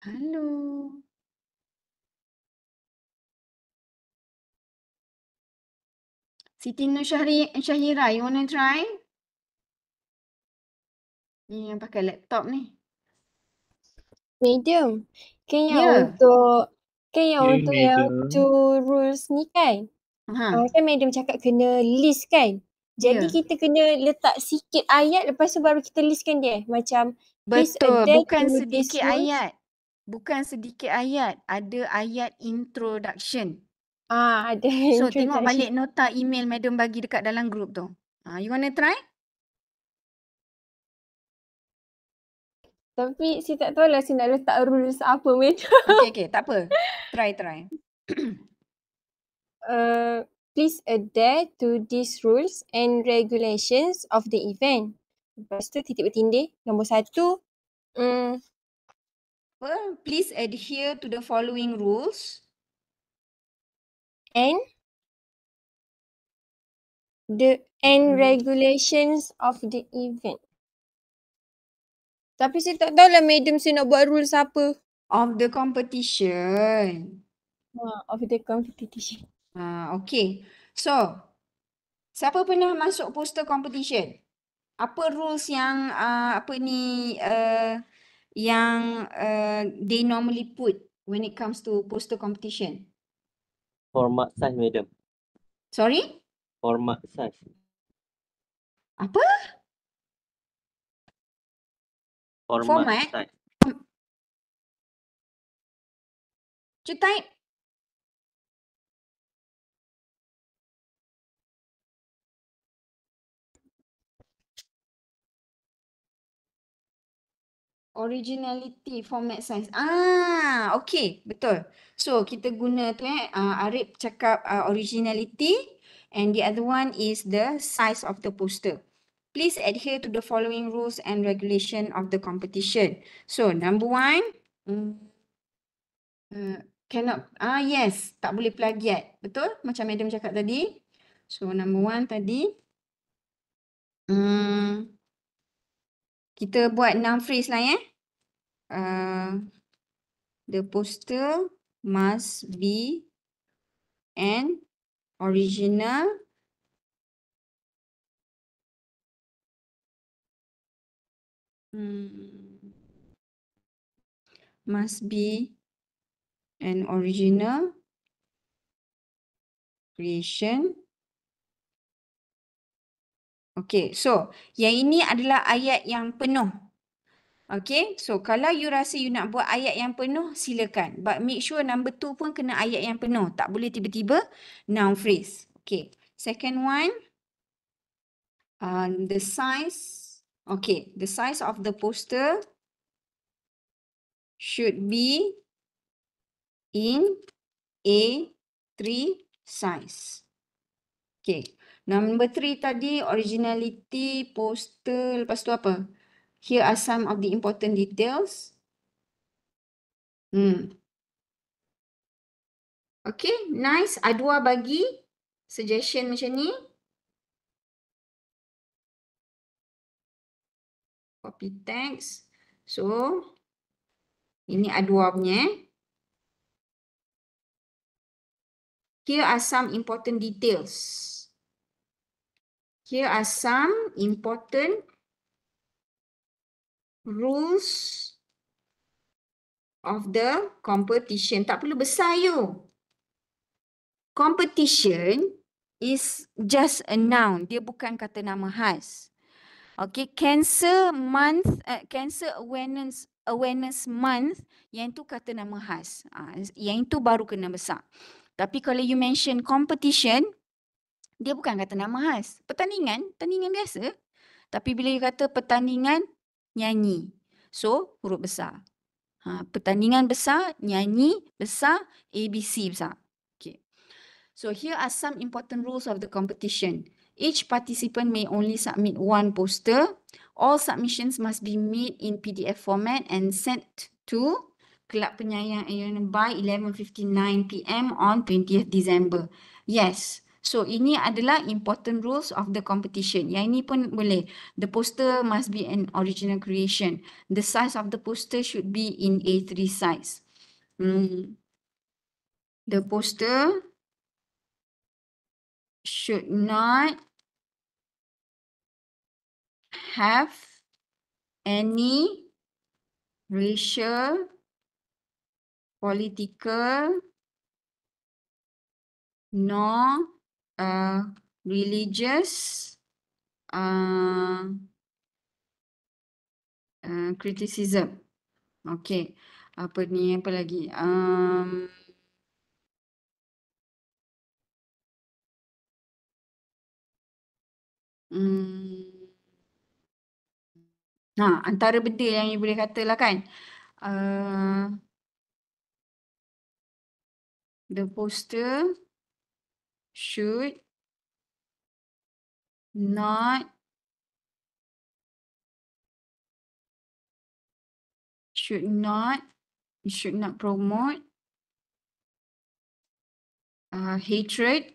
Hello. Siti Nur Syahira, you want to try? Ni yang pakai laptop ni. Madam, kan Ya. yang untuk Ya, yang madam. 2 rules ni kan. Kan madam cakap kena list kan. Jadi Ya. kita kena letak sikit ayat lepas tu baru kita listkan dia. Macam please Betul, adhere bukan to sedikit these rules. ayat. Bukan sedikit ayat, ada ayat introduction. Ada So tengok introduction. balik nota email madam bagi dekat dalam group tu. You wanna try? Tapi saya tak tahu lah saya nak letak rules apa madam. Okay, tak apa. Try. Please adhere to these rules and regulations of the event. Lepas tu titik bertindih. Nombor 1, Please adhere to the following rules. and regulations of the event. Tapi saya tak tahu lah madam saya nak buat rules apa. Of the competition. Of the competition. Okay. So, siapa pernah masuk poster competition? Apa rules yang yang they normally put when it comes to poster competition? Format size, madam. Sorry? Format size. Apa? Format? Size. Cuba type. Originality, format size. Okay, betul. So, kita guna tu Arif cakap originality and the other one is the size of the poster. Please adhere to the following rules and regulation of the competition. So, number 1, cannot, yes, tak boleh plagiat. Betul? Macam madam cakap tadi. So, number 1 tadi. Kita buat 6 phrase lah the poster must be an original must be an original creation. Okay, so yang ini adalah ayat yang penuh. Okay, so kalau you rasa you nak buat ayat yang penuh, silakan. But make sure number 2 pun kena ayat yang penuh. Tak boleh tiba-tiba noun phrase. Okay, second one, the size. Okay, the size of the poster should be in A3 size. Okay. Number 3 tadi originality, poster, lepas tu apa? Here are some of the important details. Okay, nice. Adwa bagi suggestion macam ni. Copy text. So, ini Adwa punya. Here are some important details. Here are some important rules of the competition. Tak perlu besar you. Competition is just a noun. Dia bukan kata nama khas. Okay, Cancer Awareness Month, yang itu kata nama khas. Yang itu baru kena besar. Tapi kalau you mention competition, dia bukan kata nama khas. Pertandingan biasa. Tapi bila you kata pertandingan nyanyi, so huruf besar. Pertandingan besar, nyanyi besar, ABC besar. Okay. So here are some important rules of the competition. Each participant may only submit one poster. All submissions must be made in PDF format and sent to Kelab Penyayang AUN by 11:59 PM on 20th December. Yes. So ini adalah important rules of the competition. Yang ini pun boleh. The poster must be an original creation. The size of the poster should be in A3 size. The poster should not have any racial, political, nor religious criticism. Okay. Apa ni, apa lagi? Antara benda yang you boleh katalah kan. The poster should not promote hatred,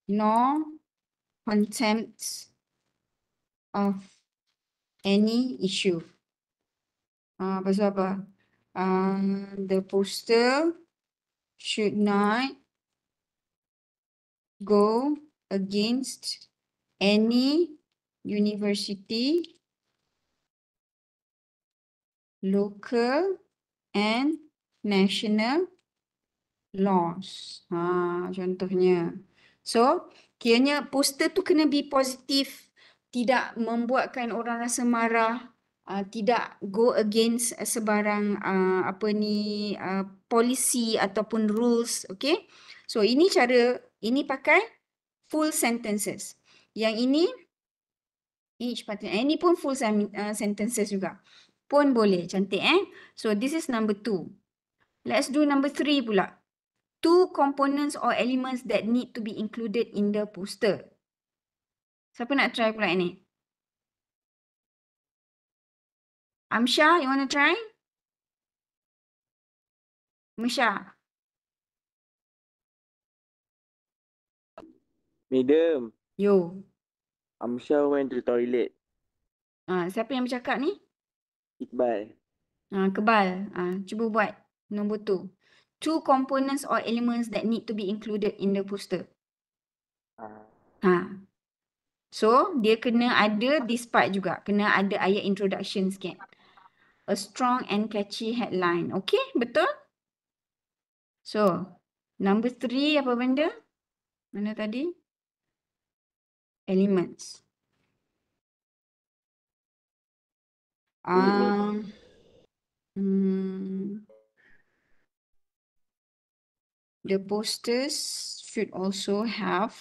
nor contempt of any issue. Pasal apa? The poster should not go against any university, local and national laws. Contohnya. So, kiranya poster tu kena be positif, tidak membuatkan orang rasa marah, tidak go against sebarang policy ataupun rules, okay? So, ini pakai full sentences. Yang ini ini pun full sentences juga. Pun boleh, cantik So, this is number 2. Let's do number 3 pula. 2 components or elements that need to be included in the poster. Siapa nak try pula ini? Amsha, you want to try? Musha. Madam, Yo. Amsha went to the toilet. Siapa yang bercakap ni? Iqbal. Kebal. Cuba buat nombor 2. 2 components or elements that need to be included in the poster. So, dia kena ada this part juga. Kena ada ayat introduction sikit. A strong and catchy headline. Okay, betul? So, number 3 apa benda? Mana tadi? Elements. The posters should also have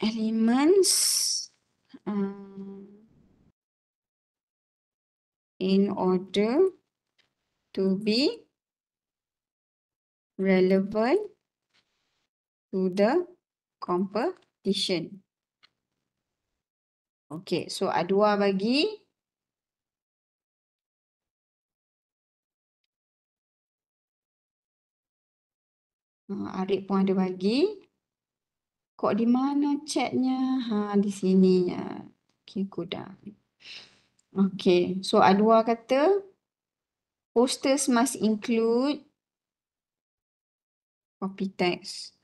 Elements in order to be relevant to the competition. Okay, so Adwa bagi Arif pun ada bagi. Kok di mana chatnya? Di sini ya. Okay, kuda. Okay, so Adwa kata posters must include copy text.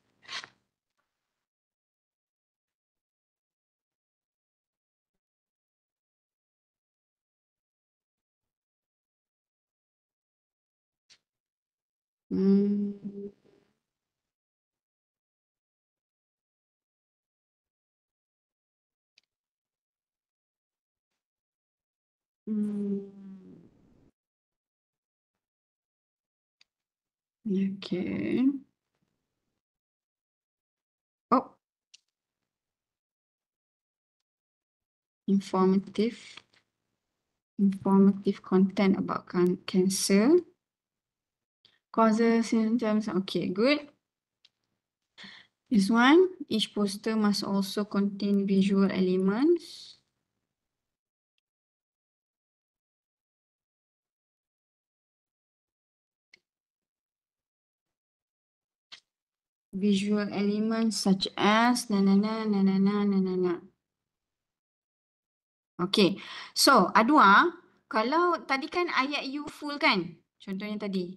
Okay. Oh. Informative content about cancer. Causes, symptoms. Okay, good. This one, each poster must also contain visual elements. Visual elements such as Okay, so Adwa, kalau tadi kan ayat you full kan? Contohnya tadi.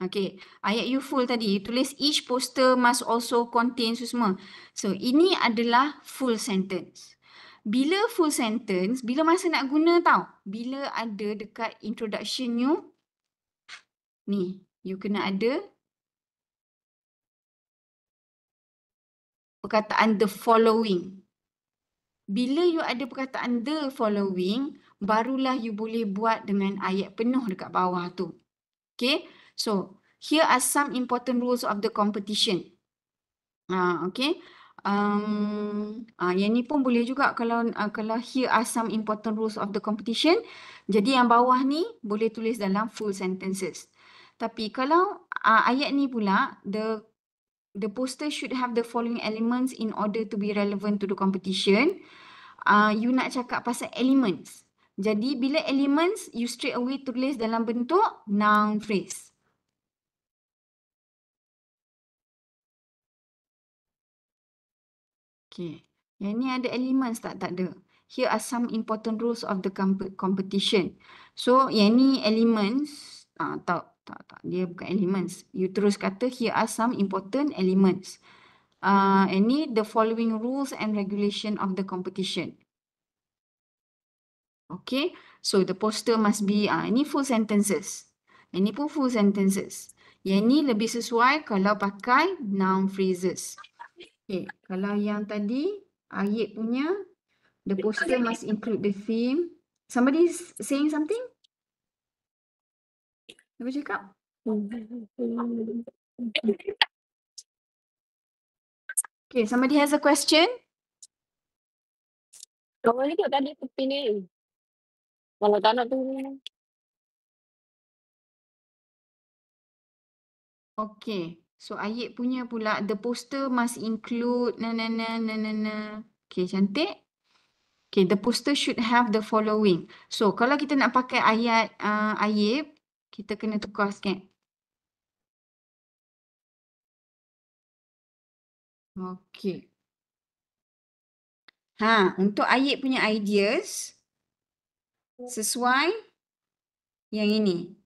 Okay, ayat you full tadi, you tulis each poster must also contain semua. So, ini adalah full sentence. Bila full sentence, bila masa nak guna tau? Bila ada dekat introduction you, ni, you kena ada perkataan the following. Bila you ada perkataan the following, barulah you boleh buat dengan ayat penuh dekat bawah tu. Okay, so here are some important rules of the competition. Okay. Yang ni pun boleh juga kalau here are some important rules of the competition. Jadi yang bawah ni boleh tulis dalam full sentences. Tapi kalau ayat ni pula, the poster should have the following elements in order to be relevant to the competition. You nak cakap pasal elements. Jadi bila elements, you straight away tulis dalam bentuk noun phrase. Okay. Yang ni ada elements tak? Tak ada. Here are some important rules of the competition. So yang ni elements. Tak. Dia bukan elements. You terus kata here are some important elements. And ni the following rules and regulation of the competition. Okay, so the poster must be, ini full sentences. Ini pun full sentences. Yang ni lebih sesuai kalau pakai noun phrases. Okay, kalau yang tadi, ayat punya, the poster must include the theme. Somebody is saying something? Apa cakap? Okay, somebody has a question? Kawan ni tadi tepi ni. Kalau tak nak tu. Okay, so ayat punya pula, the poster must include Okay, cantik. Okay, the poster should have the following. So, kalau kita nak pakai ayat ayat, kita kena tukar sikit. Okay. Untuk ayat punya ideas, sesuai yang ini.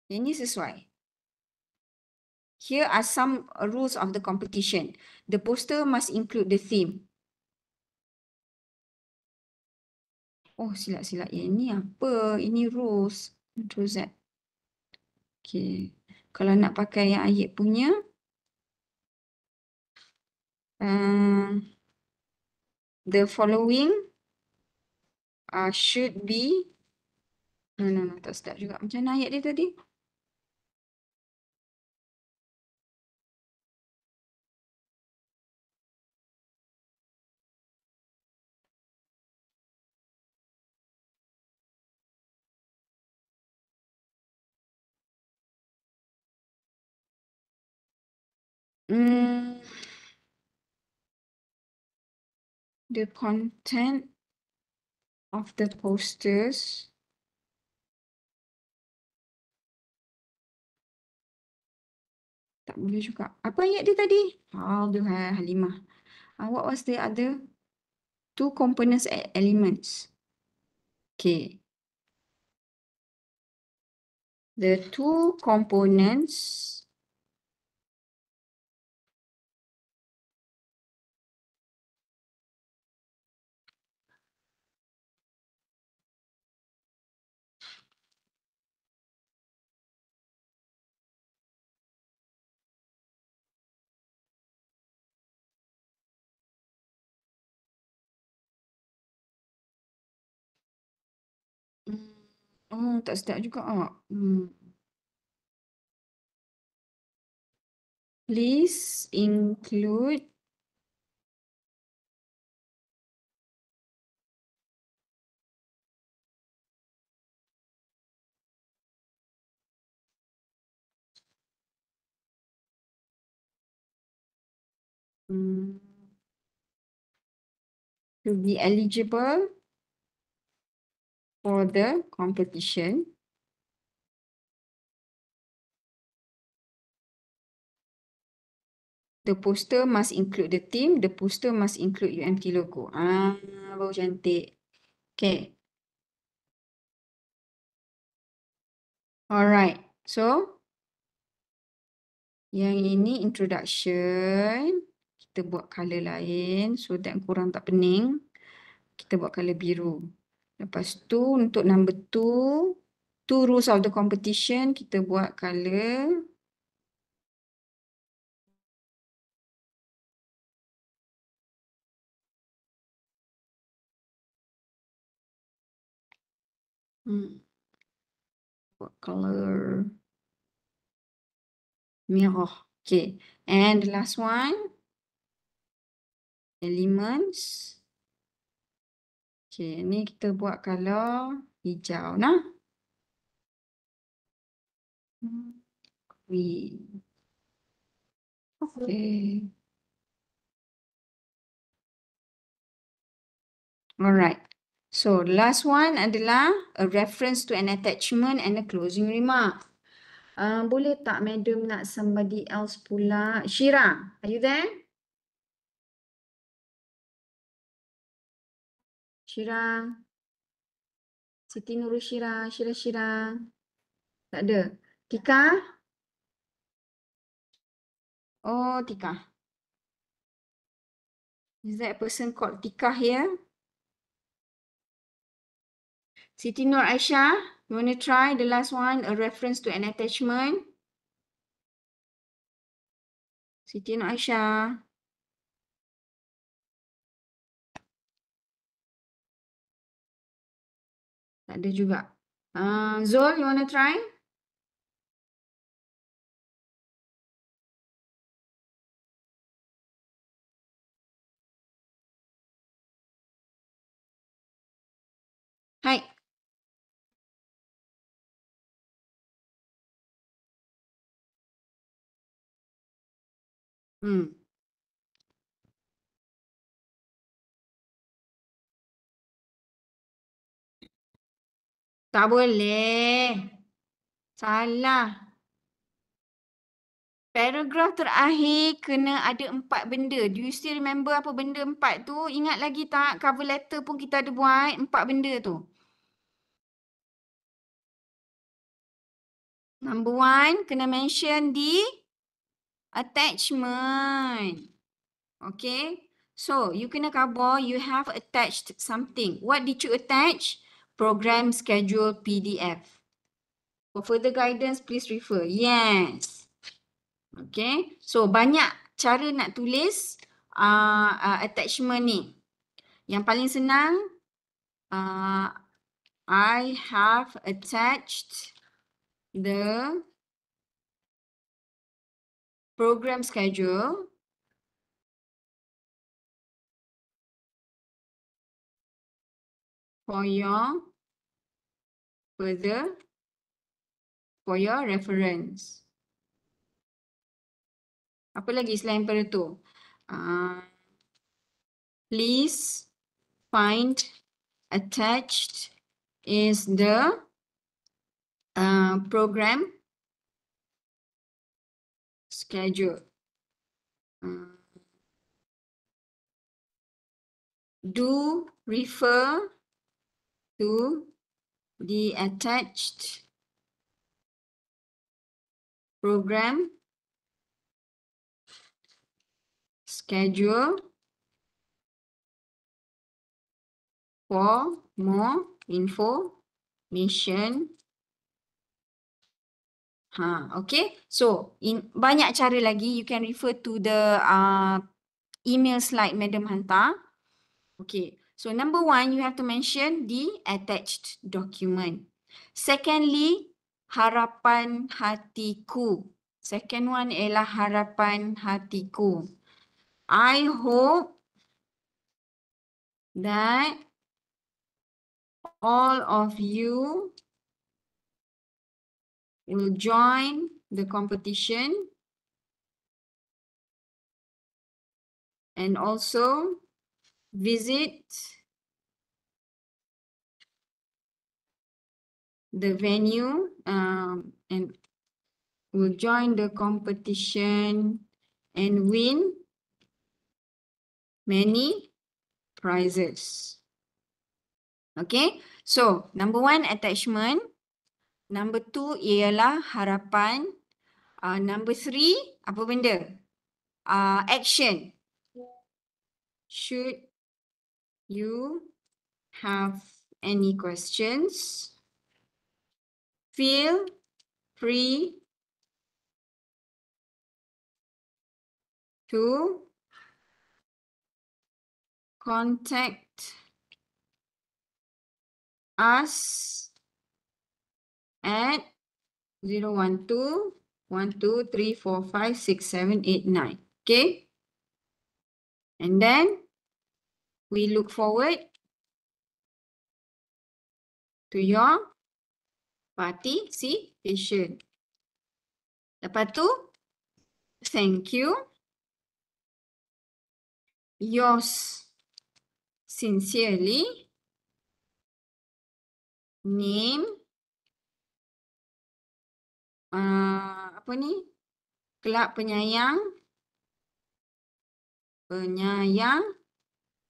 Ini sesuai. Here are some rules of the competition. The poster must include the theme. Oh, silap-silap. Ini apa? Ini rules. Control Z. Okay. Kalau nak pakai yang ayat punya, the following should be, no, tak sedap juga. Macam mana ayat dia tadi? The content of the posters tak boleh juga. Apa ayat dia tadi? Aduhai Halimah. What was the other? Two components elements. Okay. The two components tak sedap juga. Please include to be eligible for the competition. The poster must include the theme. The poster must include UMT logo. Baru cantik. Okay. Alright. So, yang ini introduction. Kita buat color lain so that korang tak pening. Kita buat color biru. Lepas tu untuk number 2, two rules of the competition, kita buat color buat color merah. Okay. And the last one, elements. Okay, ni kita buat color hijau nah. Green. Okay. Alright. So, last one adalah a reference to an attachment and a closing remark. Boleh tak madam nak somebody else pula? Shira, are you there? Shira. Siti Nurul Shira. Shira. Tak ada. Tika? Oh, Tika. Is that a person called Tika here? Siti Nur Aisyah, you want to try the last one, a reference to an attachment? Siti Nur Aisyah. Tak ada juga. Zul, you want to try? Hai. Tak boleh. Salah. Paragraf terakhir kena ada 4 benda. Do you still remember apa benda 4 tu? Ingat lagi tak? Cover letter pun kita ada buat 4 benda tu. Number 1, kena mention the attachment. Okay. So, you kena cover, you have attached something. What did you attach? Program schedule PDF. For further guidance, please refer. Yes. Okay. So, banyak cara nak tulis attachment ni. Yang paling senang, I have attached the program schedule for your reference. Apa lagi selain daripada tu? Please find attached is the program schedule. Do refer to the attached program schedule for more information. Okay. So, banyak cara lagi. You can refer to the email slide Madam hantar. Okay. So, number one, you have to mention the attached document. Secondly, harapan hatiku. Second one ialah harapan hatiku. I hope that all of you will join the competition and also visit the venue and will join the competition and win many prizes. Okay, so number one attachment, number two ialah harapan, number three apa benda? Action. Should you have any questions, feel free to contact us at 012-123456789. Okay. And then we look forward to your participation. Lepas tu, thank you. Yours sincerely, name, apa ni? Kelab penyayang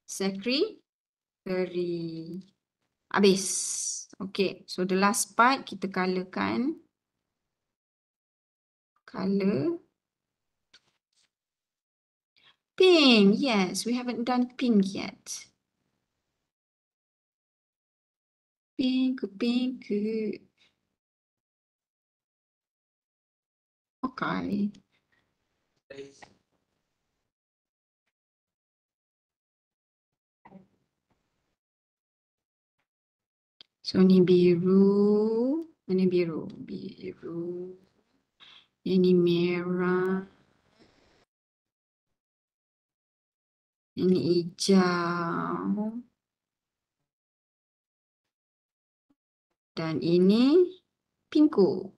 secretary. Habis. Okay, so the last part kita colourkan. Colour. Pink, yes, we haven't done pink yet. Pink. Okay. So ni biru, ini biru. Ini merah. Ini hijau. Dan ini pinku.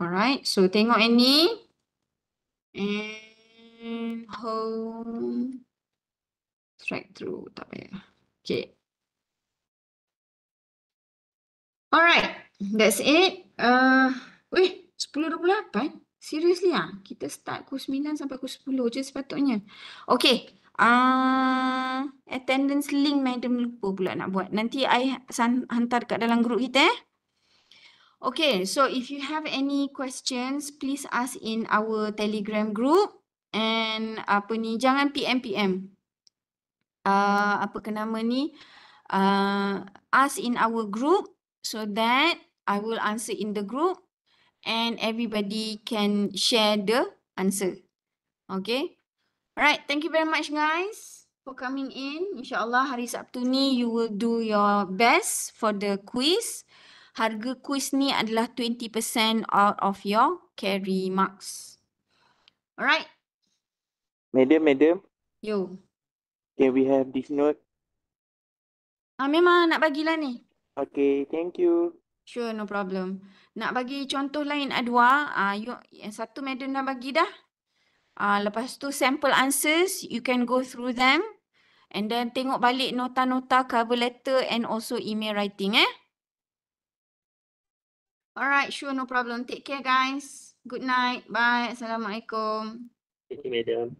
Alright, so tengok ini. And home. Strike through, tak payah. Okay. Alright, that's it. 10.28. Seriously ah, kita start pukul 9 sampai pukul 10 je sepatutnya. Okay. Attendance link madam lupa pula nak buat. Nanti I hantar kat dalam grup kita . Okay, so if you have any questions, please ask in our Telegram group. And jangan PM. Ask in our group so that I will answer in the group and everybody can share the answer. Okay. Alright, thank you very much guys for coming in. InsyaAllah hari Sabtu ni you will do your best for the quiz. Harga quiz ni adalah 20% out of your carry marks. Alright. Madam, Yo. can we have this note? Memang nak bagilah ni. Okay, thank you. Sure, no problem. Nak bagi contoh lain Adwa, yang satu madam dah bagi dah. Lepas tu sample answers, you can go through them and then tengok balik nota-nota cover letter and also email writing Alright, sure, no problem. Take care guys. Good night. Bye. Assalamualaikum. Thank you, madam.